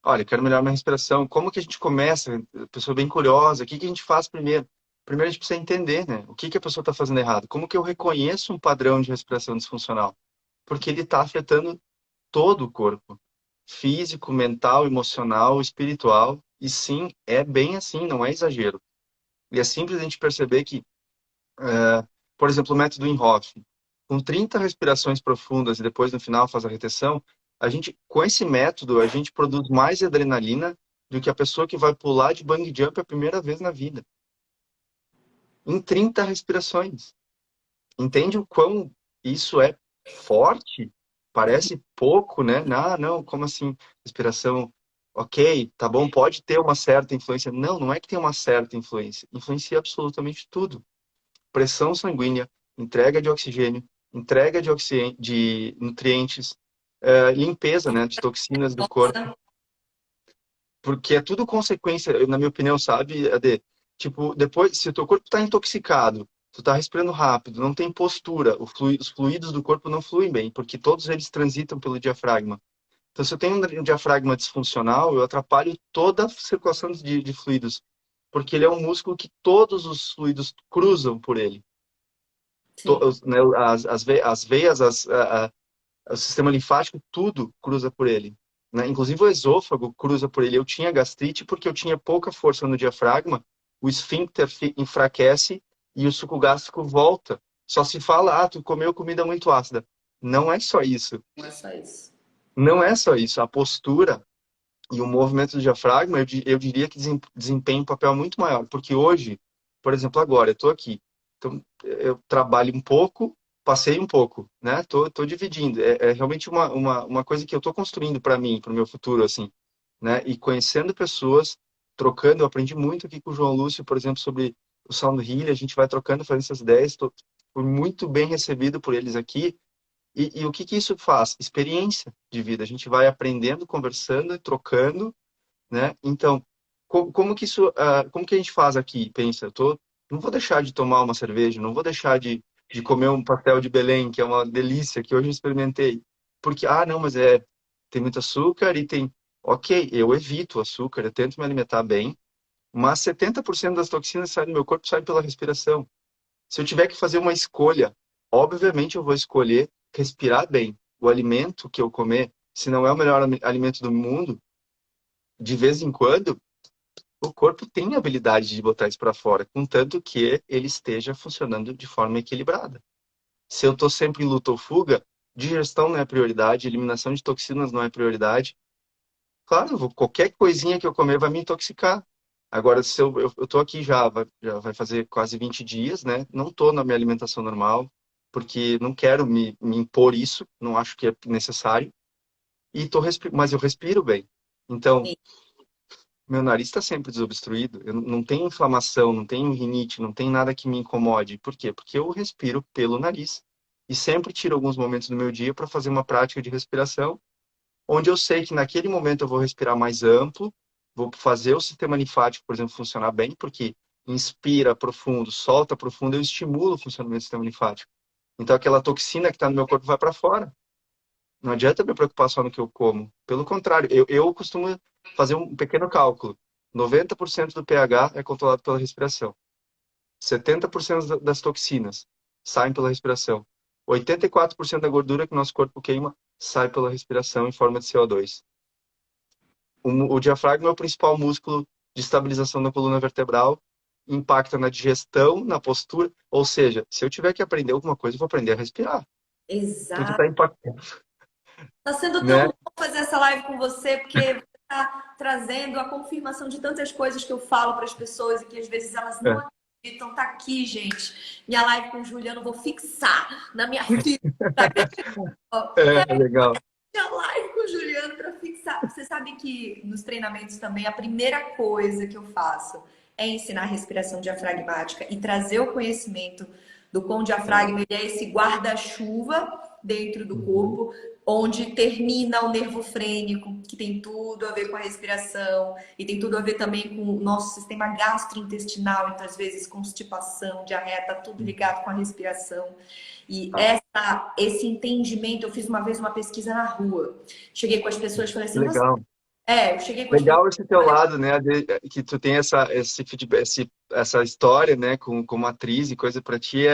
olha, eu quero melhorar minha respiração. Como que a gente começa? A pessoa bem curiosa, o que que a gente faz primeiro? Primeiro a gente precisa entender, né? O que que a pessoa está fazendo errado? Como que eu reconheço um padrão de respiração disfuncional? Porque ele está afetando todo o corpo, físico, mental, emocional, espiritual. E sim, é bem assim, não é exagero. E é simples a gente perceber que, por exemplo, o método Wim Hof, com 30 respirações profundas e depois no final faz a retenção, com esse método, a gente produz mais adrenalina do que a pessoa que vai pular de bungee jump a primeira vez na vida. Em 30 respirações. Entende o quão isso é forte? Parece pouco, né? Não, não, como assim? Respiração, ok, tá bom, pode ter uma certa influência. Não, não é que tem uma certa influência. Influencia absolutamente tudo. Pressão sanguínea, entrega de oxigênio, entrega de nutrientes, limpeza, né, de toxinas do corpo, porque é tudo consequência, na minha opinião, sabe, Ade? Tipo, depois, se o teu corpo está intoxicado, tu tá respirando rápido, não tem postura, os fluidos do corpo não fluem bem, porque todos eles transitam pelo diafragma. Então, se eu tenho um diafragma disfuncional, eu atrapalho toda a circulação de fluidos, porque ele é um músculo que todos os fluidos cruzam por ele. Sim. Né, as veias, o sistema linfático, tudo cruza por ele. Né? Inclusive o esôfago cruza por ele. Eu tinha gastrite porque eu tinha pouca força no diafragma, o esfíncter enfraquece e o suco gástrico volta. Só se fala, tu comeu comida muito ácida. Não é só isso. Não é só isso. Não é só isso. A postura e o movimento do diafragma, eu diria que desempenha um papel muito maior. Porque hoje, por exemplo, agora, eu estou aqui. Então, eu trabalho um pouco, passei um pouco, né? Tô dividindo. É realmente uma coisa que eu estou construindo para mim, para o meu futuro, assim, né? E conhecendo pessoas, trocando. Eu aprendi muito aqui com o João Lúcio, por exemplo, sobre o Sound Healing. A gente vai trocando, fazendo essas ideias. Fui muito bem recebido por eles aqui. E o que que isso faz? Experiência de vida. A gente vai aprendendo, conversando, trocando, né? Então, como que isso, como que a gente faz aqui? Pensa, não vou deixar de tomar uma cerveja, não vou deixar de comer um pastel de Belém, que é uma delícia, que hoje eu experimentei. Porque, não, mas tem muito açúcar e tem. Ok, eu evito o açúcar, eu tento me alimentar bem, mas 70% das toxinas saem do meu corpo saem pela respiração. Se eu tiver que fazer uma escolha, obviamente eu vou escolher respirar bem. O alimento que eu comer, se não é o melhor alimento do mundo, de vez em quando, o corpo tem a habilidade de botar isso para fora, contanto que ele esteja funcionando de forma equilibrada. Se eu estou sempre em luta ou fuga, digestão não é prioridade, eliminação de toxinas não é prioridade. Claro, qualquer coisinha que eu comer vai me intoxicar. Agora, se eu tô aqui já vai fazer quase 20 dias, né? Não tô na minha alimentação normal, porque não quero me impor isso, não acho que é necessário. E mas eu respiro bem. Então, Sim. meu nariz está sempre desobstruído. Eu não tenho inflamação, não tenho rinite, não tem nada que me incomode. Por quê? Porque eu respiro pelo nariz. E sempre tiro alguns momentos do meu dia para fazer uma prática de respiração, onde eu sei que naquele momento eu vou respirar mais amplo, vou fazer o sistema linfático, por exemplo, funcionar bem, porque inspira profundo, solta profundo, eu estimulo o funcionamento do sistema linfático. Então aquela toxina que está no meu corpo vai para fora. Não adianta me preocupar só no que eu como. Pelo contrário, eu costumo fazer um pequeno cálculo. 90% do pH é controlado pela respiração. 70% das toxinas saem pela respiração. 84% da gordura que o nosso corpo queima sai pela respiração em forma de CO2. O diafragma é o principal músculo de estabilização da coluna vertebral, impacta na digestão, na postura. Ou seja, se eu tiver que aprender alguma coisa, eu vou aprender a respirar, porque Exato. está impactando, Tá sendo tão né? bom fazer essa live com você, porque você está trazendo a confirmação de tantas coisas que eu falo para as pessoas e que às vezes elas não É, acreditam. Tá aqui, gente. Minha live com o Juliano, eu vou fixar na minha vida. Tá acreditando? legal. Minha live com o Juliano para fixar. Você sabe que nos treinamentos também a primeira coisa que eu faço é ensinar a respiração diafragmática e trazer o conhecimento do quão o diafragma ele é esse guarda-chuva dentro do Uhum. corpo, onde termina o nervo frênico, que tem tudo a ver com a respiração e tem tudo a ver também com o nosso sistema gastrointestinal, então às vezes constipação, diarreia, tá tudo ligado com a respiração. E Tá. esse entendimento, eu fiz uma vez uma pesquisa na rua. Cheguei com as pessoas e falei assim, você... Legal. eu cheguei com as pessoas Legal esse teu e falei, lado, né? Que tu tem esse feedback, essa história, né? Como atriz e coisa para ti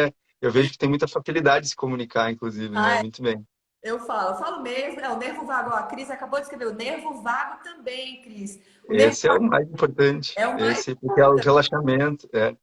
eu vejo que tem muita facilidade de se comunicar, inclusive, né? Muito bem. eu falo mesmo, o nervo vago, ó, a Cris acabou de escrever, o nervo vago também, Cris. O nervo Esse é o mais importante. é o mais Esse, porque é o importante. relaxamento. É.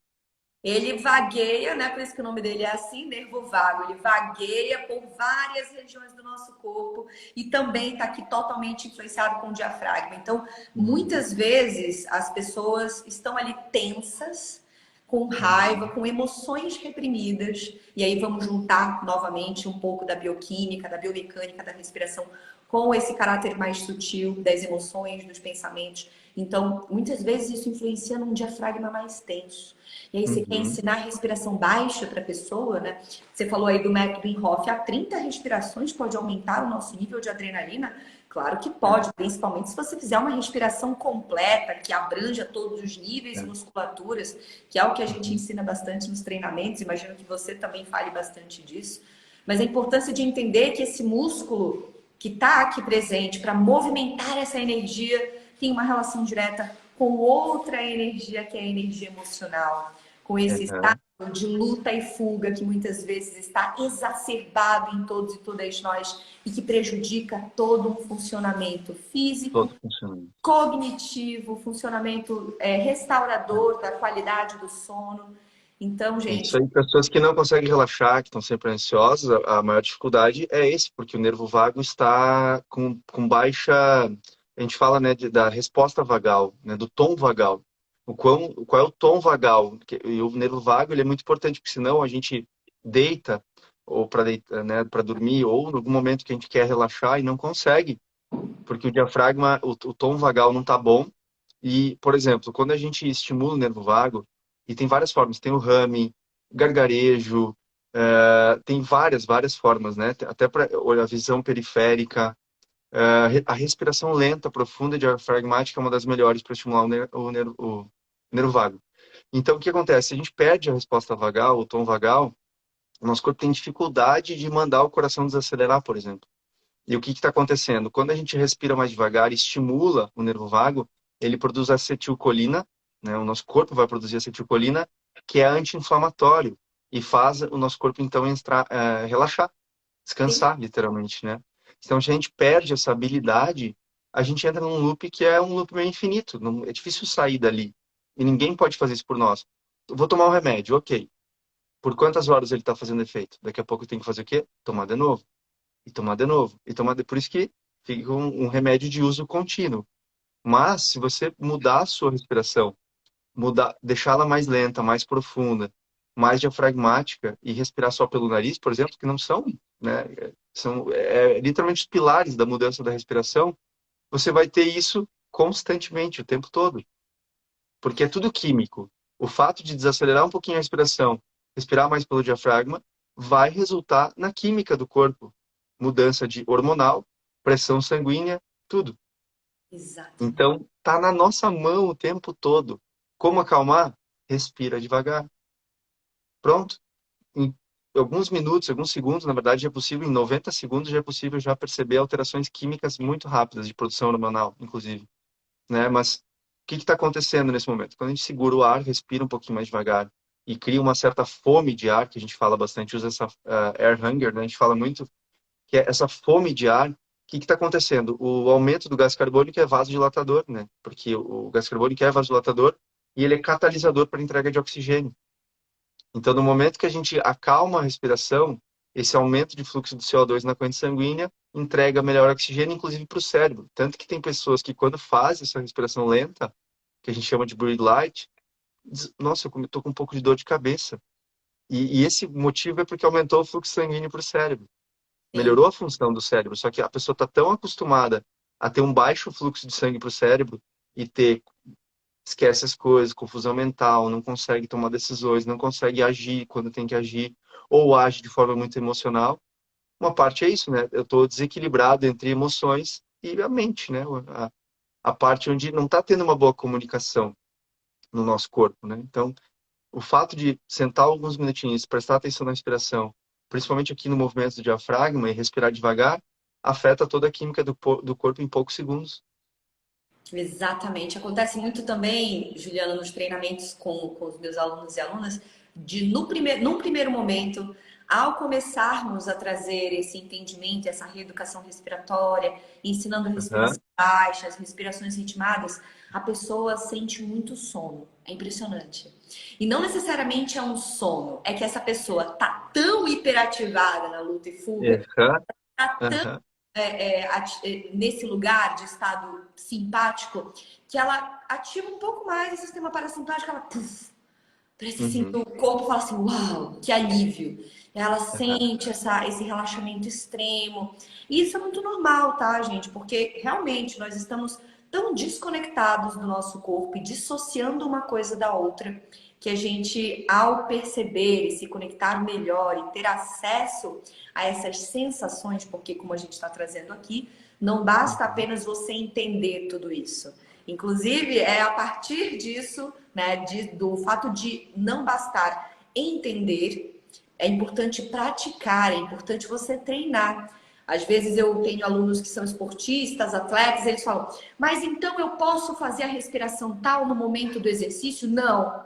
Ele vagueia, né? Por isso que o nome dele é assim, nervo vago. Ele vagueia por várias regiões do nosso corpo e também está aqui totalmente influenciado com o diafragma. Então, Uhum. muitas vezes as pessoas estão ali tensas, com raiva, Uhum. com emoções reprimidas. E aí vamos juntar novamente um pouco da bioquímica, da biomecânica, da respiração com esse caráter mais sutil das emoções, dos pensamentos. Então, muitas vezes isso influencia num diafragma mais tenso. E aí você quer Uhum. ensinar a respiração baixa para a pessoa, né? Você falou aí do método Inhofe, a 30 respirações pode aumentar o nosso nível de adrenalina? Claro que É, pode, principalmente se você fizer uma respiração completa, que abranja todos os níveis e é. musculaturas, que é o que a gente Uhum. ensina bastante nos treinamentos, imagino que você também fale bastante disso. Mas a importância de entender que esse músculo que está aqui presente para movimentar essa energia tem uma relação direta com outra energia, que é a energia emocional, com esse Uhum. estado de luta e fuga que muitas vezes está exacerbado em todos e todas nós e que prejudica todo um funcionamento físico, Todo funcionando. cognitivo, funcionamento restaurador da qualidade do sono. Então, Isso gente, aí, pessoas que não conseguem relaxar, que estão sempre ansiosas, a maior dificuldade é esse, porque o nervo vago está com baixa, a gente fala, né, da resposta vagal, né, do tom vagal. Qual é o tom vagal? E o nervo vago, ele é muito importante, porque senão a gente deita, ou né, para dormir, ou em algum momento que a gente quer relaxar e não consegue, porque o diafragma, o tom vagal não está bom. E, por exemplo, quando a gente estimula o nervo vago, e tem várias formas, tem o humming, gargarejo, tem várias formas, né? Até para a visão periférica, a respiração lenta, profunda e diafragmática é uma das melhores para estimular o nervo vago. Então, o que acontece? Se a gente perde a resposta vagal, o tom vagal, o nosso corpo tem dificuldade de mandar o coração desacelerar, por exemplo. E o que está acontecendo? Quando a gente respira mais devagar e estimula o nervo vago, ele produz acetilcolina, né? O nosso corpo vai produzir acetilcolina, que é anti-inflamatório e faz o nosso corpo então relaxar, descansar, literalmente, né? Então, se a gente perde essa habilidade, a gente entra num loop que é um loop meio infinito. É difícil sair dali. E ninguém pode fazer isso por nós. Eu vou tomar um remédio, ok. Por quantas horas ele está fazendo efeito? Daqui a pouco eu tenho que fazer o quê? Tomar de novo e tomar de novo. Por isso que fica um remédio de uso contínuo. Mas, se você mudar a sua respiração, deixá-la mais lenta, mais profunda, mais diafragmática e respirar só pelo nariz, por exemplo, que não são, né, são literalmente os pilares da mudança da respiração, você vai ter isso constantemente, o tempo todo. Porque é tudo químico. O fato de desacelerar um pouquinho a respiração, respirar mais pelo diafragma, vai resultar na química do corpo. Mudança de hormonal, pressão sanguínea, tudo. Exatamente. Então, tá na nossa mão o tempo todo. Como acalmar? Respira devagar. Pronto. Em alguns minutos, alguns segundos, na verdade, é possível, em 90 segundos, já é possível já perceber alterações químicas muito rápidas de produção hormonal, inclusive, né? Mas o que está acontecendo nesse momento? Quando a gente segura o ar, respira um pouquinho mais devagar e cria uma certa fome de ar, que a gente fala bastante, usa essa air hunger, né? A gente fala muito que é essa fome de ar. O que está acontecendo? O aumento do gás carbônico é vasodilatador, né? Porque o gás carbônico é vasodilatador e ele é catalisador para a entrega de oxigênio. Então, no momento que a gente acalma a respiração, esse aumento de fluxo de CO2 na corrente sanguínea entrega melhor oxigênio, inclusive para o cérebro. Tanto que tem pessoas que, quando fazem essa respiração lenta, que a gente chama de breathe light, diz, nossa, eu estou com um pouco de dor de cabeça. E esse motivo é porque aumentou o fluxo sanguíneo para o cérebro. Sim. Melhorou a função do cérebro. Só que a pessoa está tão acostumada a ter um baixo fluxo de sangue para o cérebro e ter esquece as coisas, confusão mental, não consegue tomar decisões, não consegue agir quando tem que agir, ou age de forma muito emocional. Uma parte é isso, né? Eu estou desequilibrado entre emoções e a mente, né? A parte onde não está tendo uma boa comunicação no nosso corpo, né? Então, o fato de sentar alguns minutinhos, prestar atenção na respiração, principalmente aqui no movimento do diafragma e respirar devagar, afeta toda a química do corpo em poucos segundos. Exatamente. Acontece muito também, Juliana, nos treinamentos com os meus alunos e alunas, de num primeiro momento, ao começarmos a trazer esse entendimento, essa reeducação respiratória, ensinando Aham. respiração baixa, as respirações ritmadas, a pessoa sente muito sono. É impressionante. E não necessariamente é um sono, é que essa pessoa tá tão hiperativada na luta e fuga, Aham. tá Aham. nesse lugar de estado simpático, que ela ativa um pouco mais o sistema parasimpático, ela puff, parece assim, Uhum. o corpo fala assim, uau, que alívio. Ela Aham. sente esse relaxamento extremo. E isso é muito normal, tá, gente? Porque realmente nós estamos tão desconectados do nosso corpo e dissociando uma coisa da outra, que a gente, ao perceber e se conectar melhor e ter acesso a essas sensações, porque como a gente está trazendo aqui, não basta Uhum. apenas você entender tudo isso. Inclusive, é a partir disso, né, do fato de não bastar entender, é importante praticar, é importante você treinar. Às vezes eu tenho alunos que são esportistas, atletas, eles falam, mas então eu posso fazer a respiração tal no momento do exercício? Não,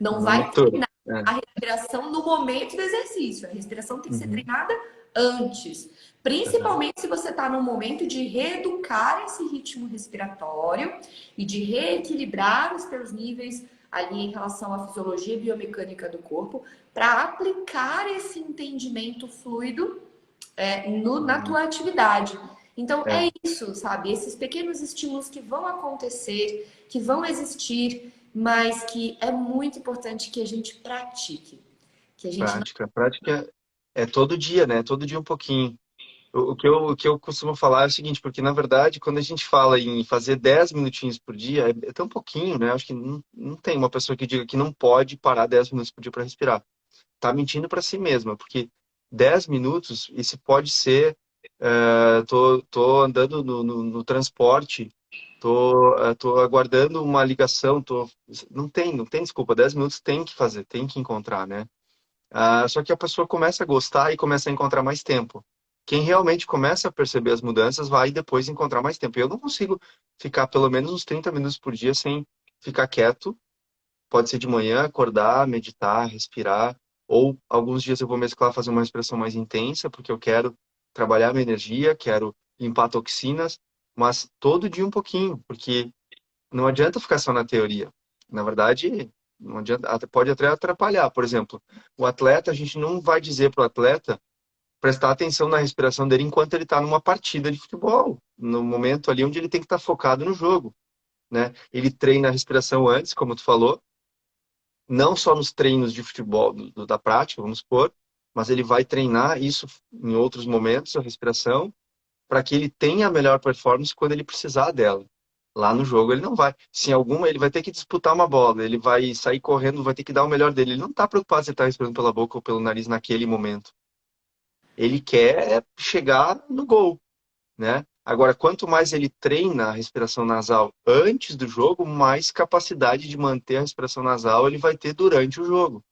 não Não vai mistura. treinar É. a respiração no momento do exercício. A respiração tem que ser Uhum. treinada antes. Aham. Principalmente se você está num momento de reeducar esse ritmo respiratório e de reequilibrar os teus níveis ali em relação à fisiologia biomecânica do corpo, para aplicar esse entendimento fluido na Uhum. tua atividade. Então É, é isso, sabe? Esses pequenos estímulos que vão acontecer, que vão existir, mas que é muito importante que a gente pratique, que a gente não. prática. Prática é todo dia, né? Todo dia um pouquinho. O que eu costumo falar é o seguinte, porque na verdade, quando a gente fala em fazer 10 minutinhos por dia, é tão pouquinho, né? Acho que não tem uma pessoa que diga que não pode parar 10 minutos por dia para respirar. Tá mentindo para si mesma, porque 10 minutos, isso pode ser, tô andando no transporte, tô aguardando uma ligação, não tem desculpa, 10 minutos tem que fazer, tem que encontrar, né? Só que a pessoa começa a gostar e começa a encontrar mais tempo. Quem realmente começa a perceber as mudanças vai depois encontrar mais tempo. Eu não consigo ficar pelo menos uns 30 minutos por dia sem ficar quieto. Pode ser de manhã, acordar, meditar, respirar. Ou alguns dias eu vou mesclar, fazer uma respiração mais intensa, porque eu quero trabalhar minha energia, quero limpar toxinas, mas todo dia um pouquinho, porque não adianta ficar só na teoria. Na verdade, não adianta, pode até atrapalhar. Por exemplo, o atleta, a gente não vai dizer para o atleta prestar atenção na respiração dele enquanto ele está numa partida de futebol, no momento ali onde ele tem que estar focado no jogo, né? Ele treina a respiração antes, como tu falou, não só nos treinos de futebol, da prática, vamos supor, mas ele vai treinar isso em outros momentos, a respiração, para que ele tenha a melhor performance quando ele precisar dela. Lá no jogo ele não vai. Se em alguma, ele vai ter que disputar uma bola, ele vai sair correndo, vai ter que dar o melhor dele. Ele não está preocupado se ele está respirando pela boca ou pelo nariz naquele momento. Ele quer chegar no gol, né? Agora, quanto mais ele treina a respiração nasal antes do jogo, mais capacidade de manter a respiração nasal ele vai ter durante o jogo,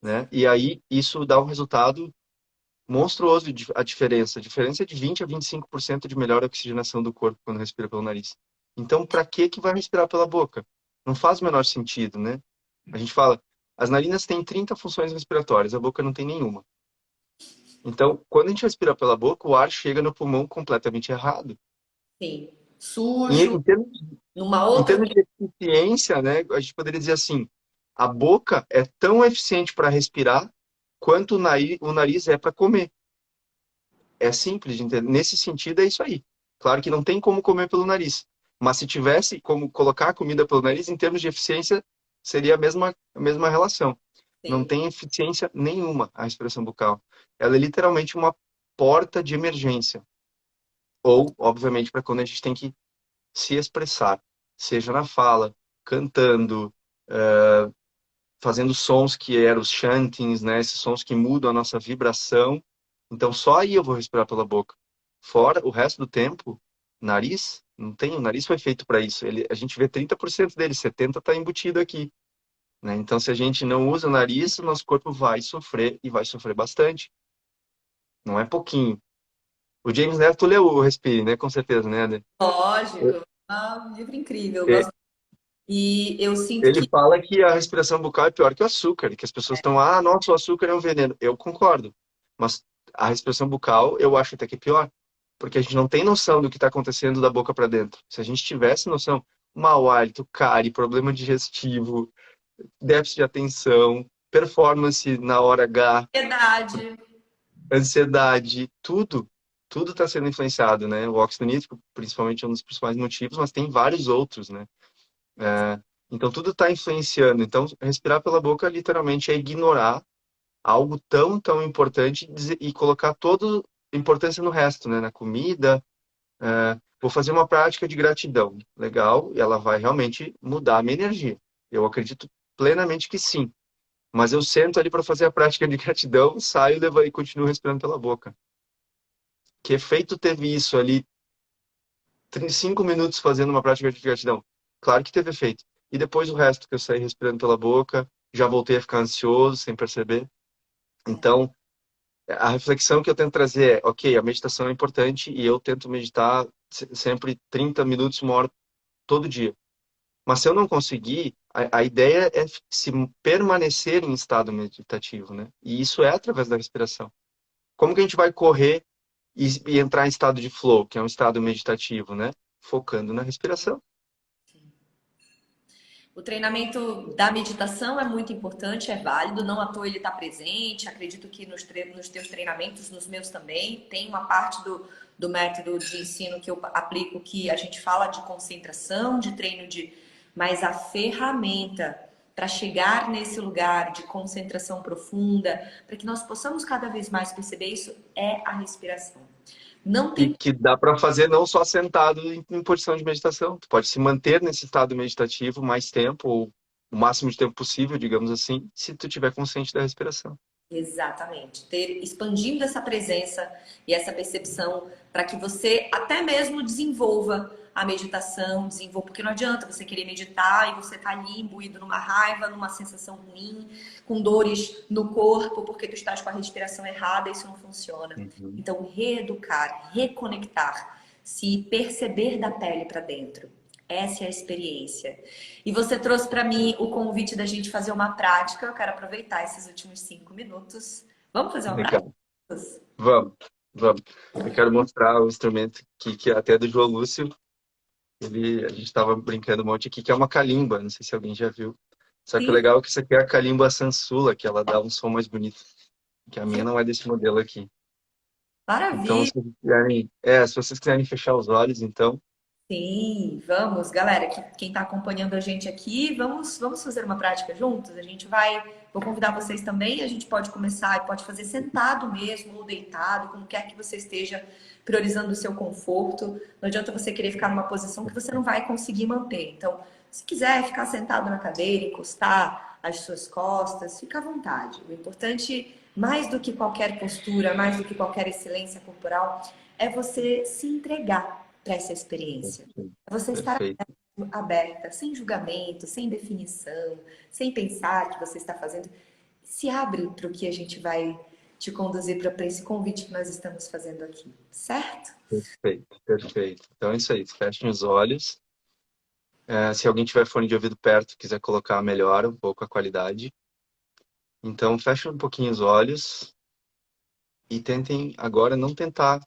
né? E aí isso dá um resultado monstruoso a diferença. A diferença é de 20 a 25% de melhor oxigenação do corpo quando respira pelo nariz. Então, para que vai respirar pela boca? Não faz o menor sentido, né? A gente fala, as narinas têm 30 funções respiratórias, a boca não tem nenhuma. Então, quando a gente respira pela boca, o ar chega no pulmão completamente errado. Sim. Em, Sujo, em termos, numa em outra. termos de eficiência, né, a gente poderia dizer assim, a boca é tão eficiente para respirar quanto o nariz é para comer. É simples de entender. Nesse sentido, é isso aí. Claro que não tem como comer pelo nariz. Mas se tivesse como colocar a comida pelo nariz, em termos de eficiência, seria a mesma relação. Não Sim. tem eficiência nenhuma a respiração bucal. Ela é literalmente uma porta de emergência. Ou, obviamente, para quando a gente tem que se expressar, seja na fala, cantando, fazendo sons que eram os chantings, né? Esses sons que mudam a nossa vibração. Então, só aí eu vou respirar pela boca. Fora o resto do tempo, nariz, não tem, o nariz foi feito para isso. A gente vê 30% dele, 70% está embutido aqui, né? Então, se a gente não usa o nariz, o nosso corpo vai sofrer e vai sofrer bastante. Não é pouquinho. O James Neto leu o Respire, né? Com certeza, né, Eder? Lógico. Um livro incrível. Eu É, gosto. E eu sinto ele que fala que a respiração bucal é pior que o açúcar, que as pessoas estão, nossa, o açúcar é um veneno. Eu concordo. Mas a respiração bucal eu acho até que é pior, porque a gente não tem noção do que está acontecendo da boca para dentro. Se a gente tivesse noção, mau hálito, cárie, problema digestivo, déficit de atenção, performance na hora H, ansiedade. ansiedade, tudo está sendo influenciado, né? O óxido nítrico, principalmente, é um dos principais motivos, mas tem vários outros, né? Então, tudo está influenciando. Então, respirar pela boca, literalmente, é ignorar algo tão, tão importante e colocar toda a importância no resto, né? Na comida. Vou fazer uma prática de gratidão. Legal, e ela vai realmente mudar a minha energia. Eu acredito plenamente que sim. Mas eu sento ali para fazer a prática de gratidão, saio e continuo respirando pela boca. Que efeito teve isso ali? 5 minutos fazendo uma prática de gratidão. Claro que teve efeito. E depois o resto que eu saí respirando pela boca, já voltei a ficar ansioso sem perceber. Então, a reflexão que eu tento trazer é, ok, a meditação é importante e eu tento meditar sempre 30 minutos, uma hora, todo dia. Mas se eu não conseguir, a ideia é se permanecer em estado meditativo, né? E isso é através da respiração. Como que a gente vai correr e entrar em estado de flow, que é um estado meditativo, né? Focando na respiração. O treinamento da meditação é muito importante, é válido, não à toa ele está presente. Acredito que nos teus treinamentos, nos meus também, tem uma parte do método de ensino que eu aplico que a gente fala de concentração, de treino de. Mas a ferramenta para chegar nesse lugar de concentração profunda, para que nós possamos cada vez mais perceber isso, é a respiração. Não E tem. que dá para fazer não só sentado em posição de meditação. Tu pode se manter nesse estado meditativo mais tempo, ou o máximo de tempo possível, digamos assim, se tu estiver consciente da respiração. Exatamente. Expandindo essa presença e essa percepção para que você até mesmo desenvolva a meditação, porque não adianta você querer meditar e você tá ali imbuído numa raiva, numa sensação ruim, com dores no corpo, porque tu estás com a respiração errada, isso não funciona. Uhum. Então, reeducar, reconectar, se perceber da pele para dentro. Essa é a experiência. E você trouxe para mim o convite da gente fazer uma prática. Eu quero aproveitar esses últimos 5 minutos. Vamos fazer uma prática? Legal. Vamos, vamos. Eu quero mostrar o instrumento que é até do João Lúcio. A gente estava brincando um monte aqui, que é uma calimba. Não sei se alguém já viu. Só que o Sim, legal é que isso aqui é a calimba Sansula, que ela dá um som mais bonito. Que a minha não é desse modelo aqui. Então, maravilha. se vocês quiserem fechar os olhos, então, Sim, vamos, galera. Quem está acompanhando a gente aqui, vamos fazer uma prática juntos. Vou convidar vocês também. A gente pode começar e pode fazer sentado mesmo ou deitado, como quer que você esteja priorizando o seu conforto. Não adianta você querer ficar numa posição que você não vai conseguir manter. Então, se quiser ficar sentado na cadeira, encostar as suas costas, fica à vontade. O importante, mais do que qualquer postura, mais do que qualquer excelência corporal, é você se entregar para essa experiência. É você estar Perfeito. aberta, sem julgamento, sem definição, sem pensar que você está fazendo. Se abre para o que a gente vai te conduzir para esse convite que nós estamos fazendo aqui, certo? Perfeito, perfeito. Então é isso aí, fechem os olhos. Se alguém tiver fone de ouvido perto, quiser colocar, melhora um pouco a qualidade. Então fechem um pouquinho os olhos e tentem agora não tentar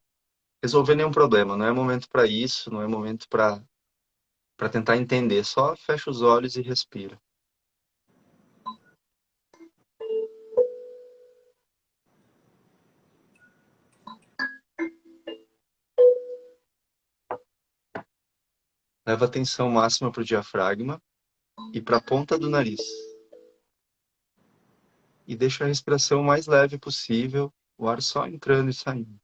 resolver nenhum problema. Não é momento para isso, não é momento para tentar entender. Só fecha os olhos e respira. Leva atenção máxima para o diafragma e para a ponta do nariz. E deixa a respiração o mais leve possível, o ar só entrando e saindo.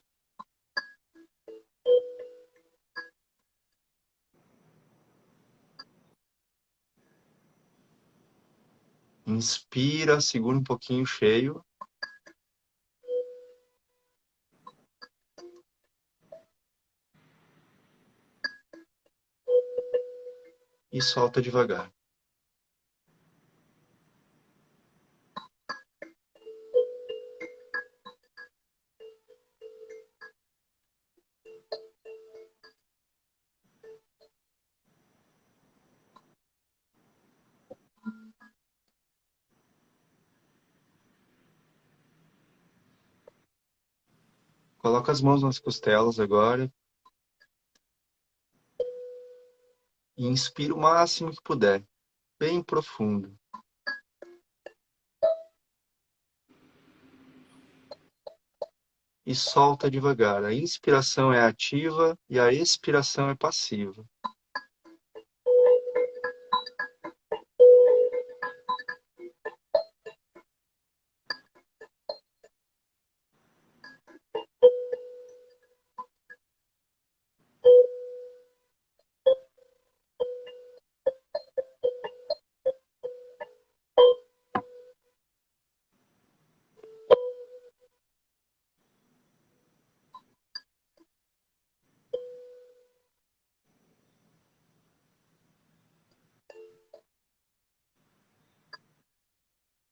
Inspira, segura um pouquinho cheio. E solta devagar. Coloca as mãos nas costelas agora e inspira o máximo que puder, bem profundo. E solta devagar. A inspiração é ativa e a expiração é passiva.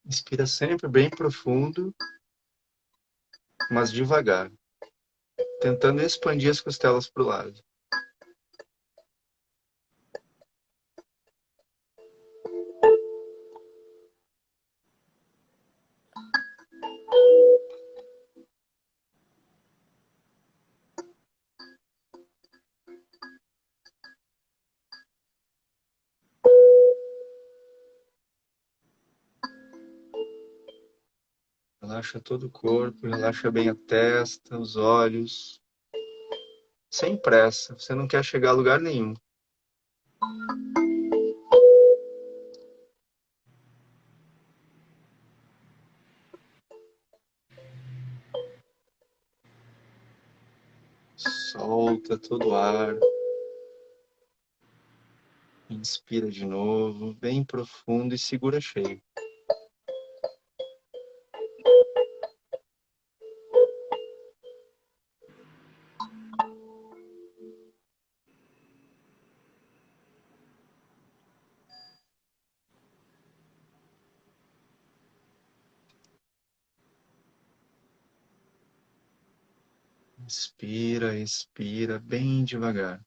Inspira sempre bem profundo, mas devagar, tentando expandir as costelas para o lado. Relaxa todo o corpo, relaxa bem a testa, os olhos. Sem pressa, você não quer chegar a lugar nenhum. Solta todo o ar. Inspira de novo, bem profundo e segura cheio. Inspira, expira bem devagar.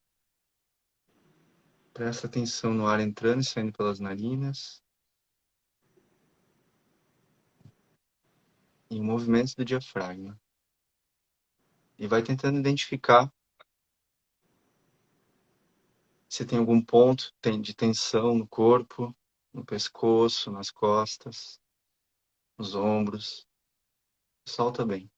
Presta atenção no ar entrando e saindo pelas narinas. E movimentos do diafragma. E vai tentando identificar se tem algum ponto de tensão no corpo, no pescoço, nas costas, nos ombros. Solta bem.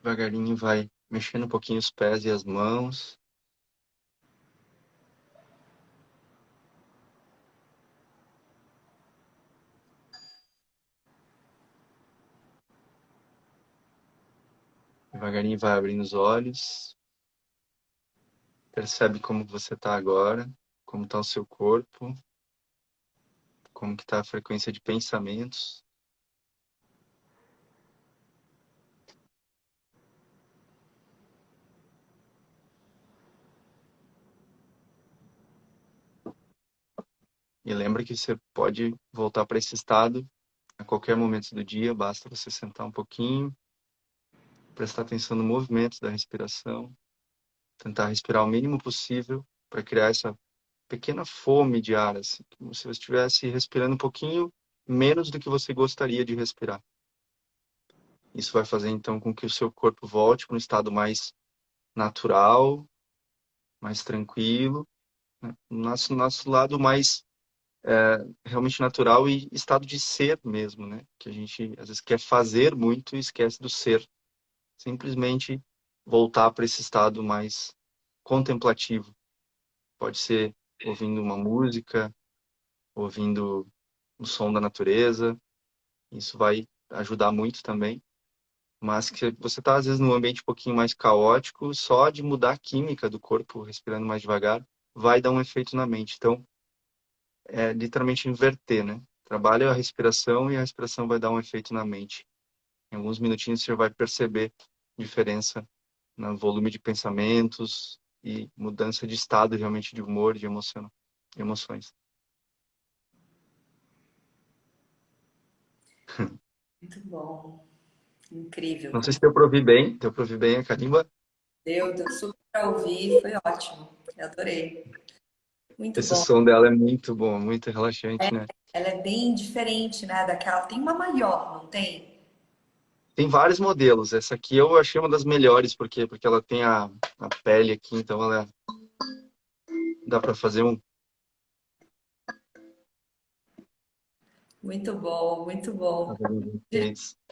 Devagarinho vai mexendo um pouquinho os pés e as mãos. Devagarinho vai abrindo os olhos. Percebe como você está agora, como está o seu corpo, como que está a frequência de pensamentos. E lembra que você pode voltar para esse estado a qualquer momento do dia, basta você sentar um pouquinho, prestar atenção no movimento da respiração, tentar respirar o mínimo possível para criar essa pequena fome de ar, assim, como se você estivesse respirando um pouquinho menos do que você gostaria de respirar. Isso vai fazer então com que o seu corpo volte para um estado mais natural, mais tranquilo, né? Nosso lado mais realmente natural e estado de ser mesmo, né? Que a gente às vezes quer fazer muito e esquece do ser. Simplesmente voltar para esse estado mais contemplativo. Pode ser ouvindo uma música, ouvindo o som da natureza. Isso vai ajudar muito também. Mas que você está, às vezes, num ambiente um pouquinho mais caótico, só de mudar a química do corpo, respirando mais devagar, vai dar um efeito na mente. Então, é literalmente inverter, né? Trabalha a respiração e a respiração vai dar um efeito na mente. Em alguns minutinhos você vai perceber diferença no volume de pensamentos e mudança de estado realmente de humor, de emoções. Muito bom, incrível. Não sei se deu para ouvir bem. Deu para ouvir bem a carimba? Deu super para ouvir, foi ótimo. Eu adorei. Muito Esse bom. som dela é muito bom, muito relaxante, né? Ela é bem diferente, né, daquela. Tem uma maior, não tem? Tem vários modelos. Essa aqui eu achei uma das melhores, porque ela tem a pele aqui, então ela dá para fazer um. Muito bom, muito bom. um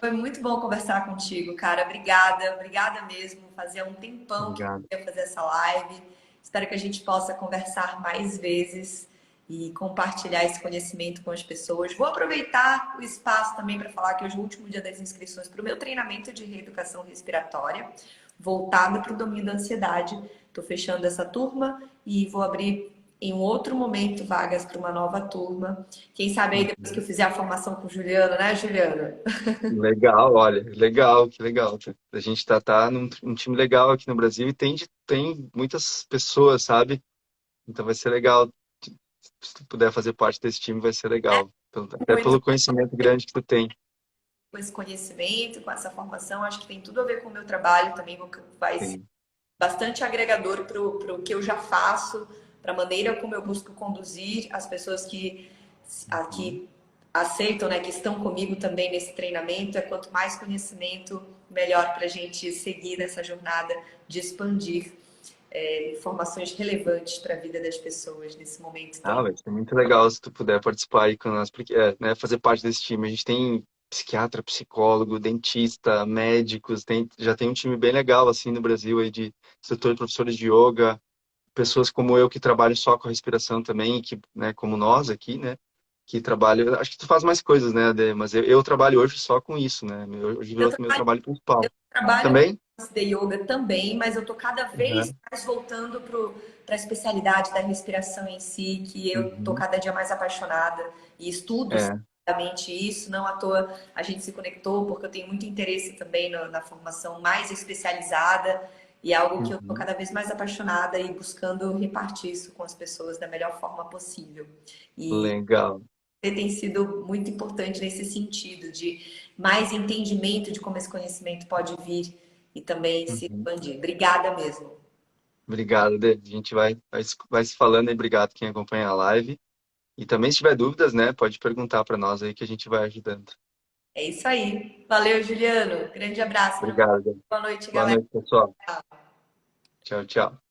Foi muito bom conversar contigo, cara. Obrigada, obrigada mesmo. Fazia um tempão que eu Obrigado. queria fazer essa live. Espero que a gente possa conversar mais vezes e compartilhar esse conhecimento com as pessoas. Vou aproveitar o espaço também para falar que hoje é o último dia das inscrições para o meu treinamento de reeducação respiratória, voltado para o domínio da ansiedade. Estou fechando essa turma e vou abrir em um outro momento vagas para uma nova turma. Quem sabe aí depois que eu fizer a formação com o Juliano, né, Juliano? Legal, olha, legal, que legal. A gente tá num um time legal aqui no Brasil e tem muitas pessoas, sabe? Então vai ser legal. Se tu puder fazer parte desse time, vai ser legal. Até Muito pelo conhecimento grande que tu tem. com esse conhecimento, com essa formação, acho que tem tudo a ver com o meu trabalho também, vai ser Tem. bastante agregador para o que eu já faço, para a maneira como eu busco conduzir as pessoas que Uhum. aqui aceitam, né, que estão comigo também nesse treinamento. É quanto mais conhecimento, melhor para a gente seguir nessa jornada de expandir informações relevantes para a vida das pessoas nesse momento tão. Ah, vai ser muito legal se tu puder participar aí com nós, porque, né, fazer parte desse time. A gente tem psiquiatra, psicólogo, dentista, médicos, já tem um time bem legal, assim, no Brasil, aí, de instrutores, professores de yoga, pessoas como eu que trabalham só com a respiração também, que, né, como nós aqui, né, que trabalham, acho que tu faz mais coisas, né, Ade? Mas eu trabalho hoje só com isso, né, hoje Eu virou meu trabalho principal. trabalho com Também? de yoga também, mas eu tô cada vez Uhum. mais voltando para a especialidade da respiração em si, que eu tô Uhum. cada dia mais apaixonada e estudo É. exatamente isso. Não à toa a gente se conectou, porque eu tenho muito interesse também na formação mais especializada e é algo que eu tô Uhum. cada vez mais apaixonada e buscando repartir isso com as pessoas da melhor forma possível. E Legal. tem sido muito importante nesse sentido de mais entendimento de como esse conhecimento pode vir e também se Uhum. expandir. Obrigada mesmo. Obrigado, Ade. A gente vai se falando aí. Obrigado quem acompanha a live. E também, se tiver dúvidas, né, pode perguntar para nós aí que a gente vai ajudando. É isso aí. Valeu, Juliano. Grande abraço para você. Obrigado. Boa noite, Boa galera. noite, pessoal. Tchau, tchau.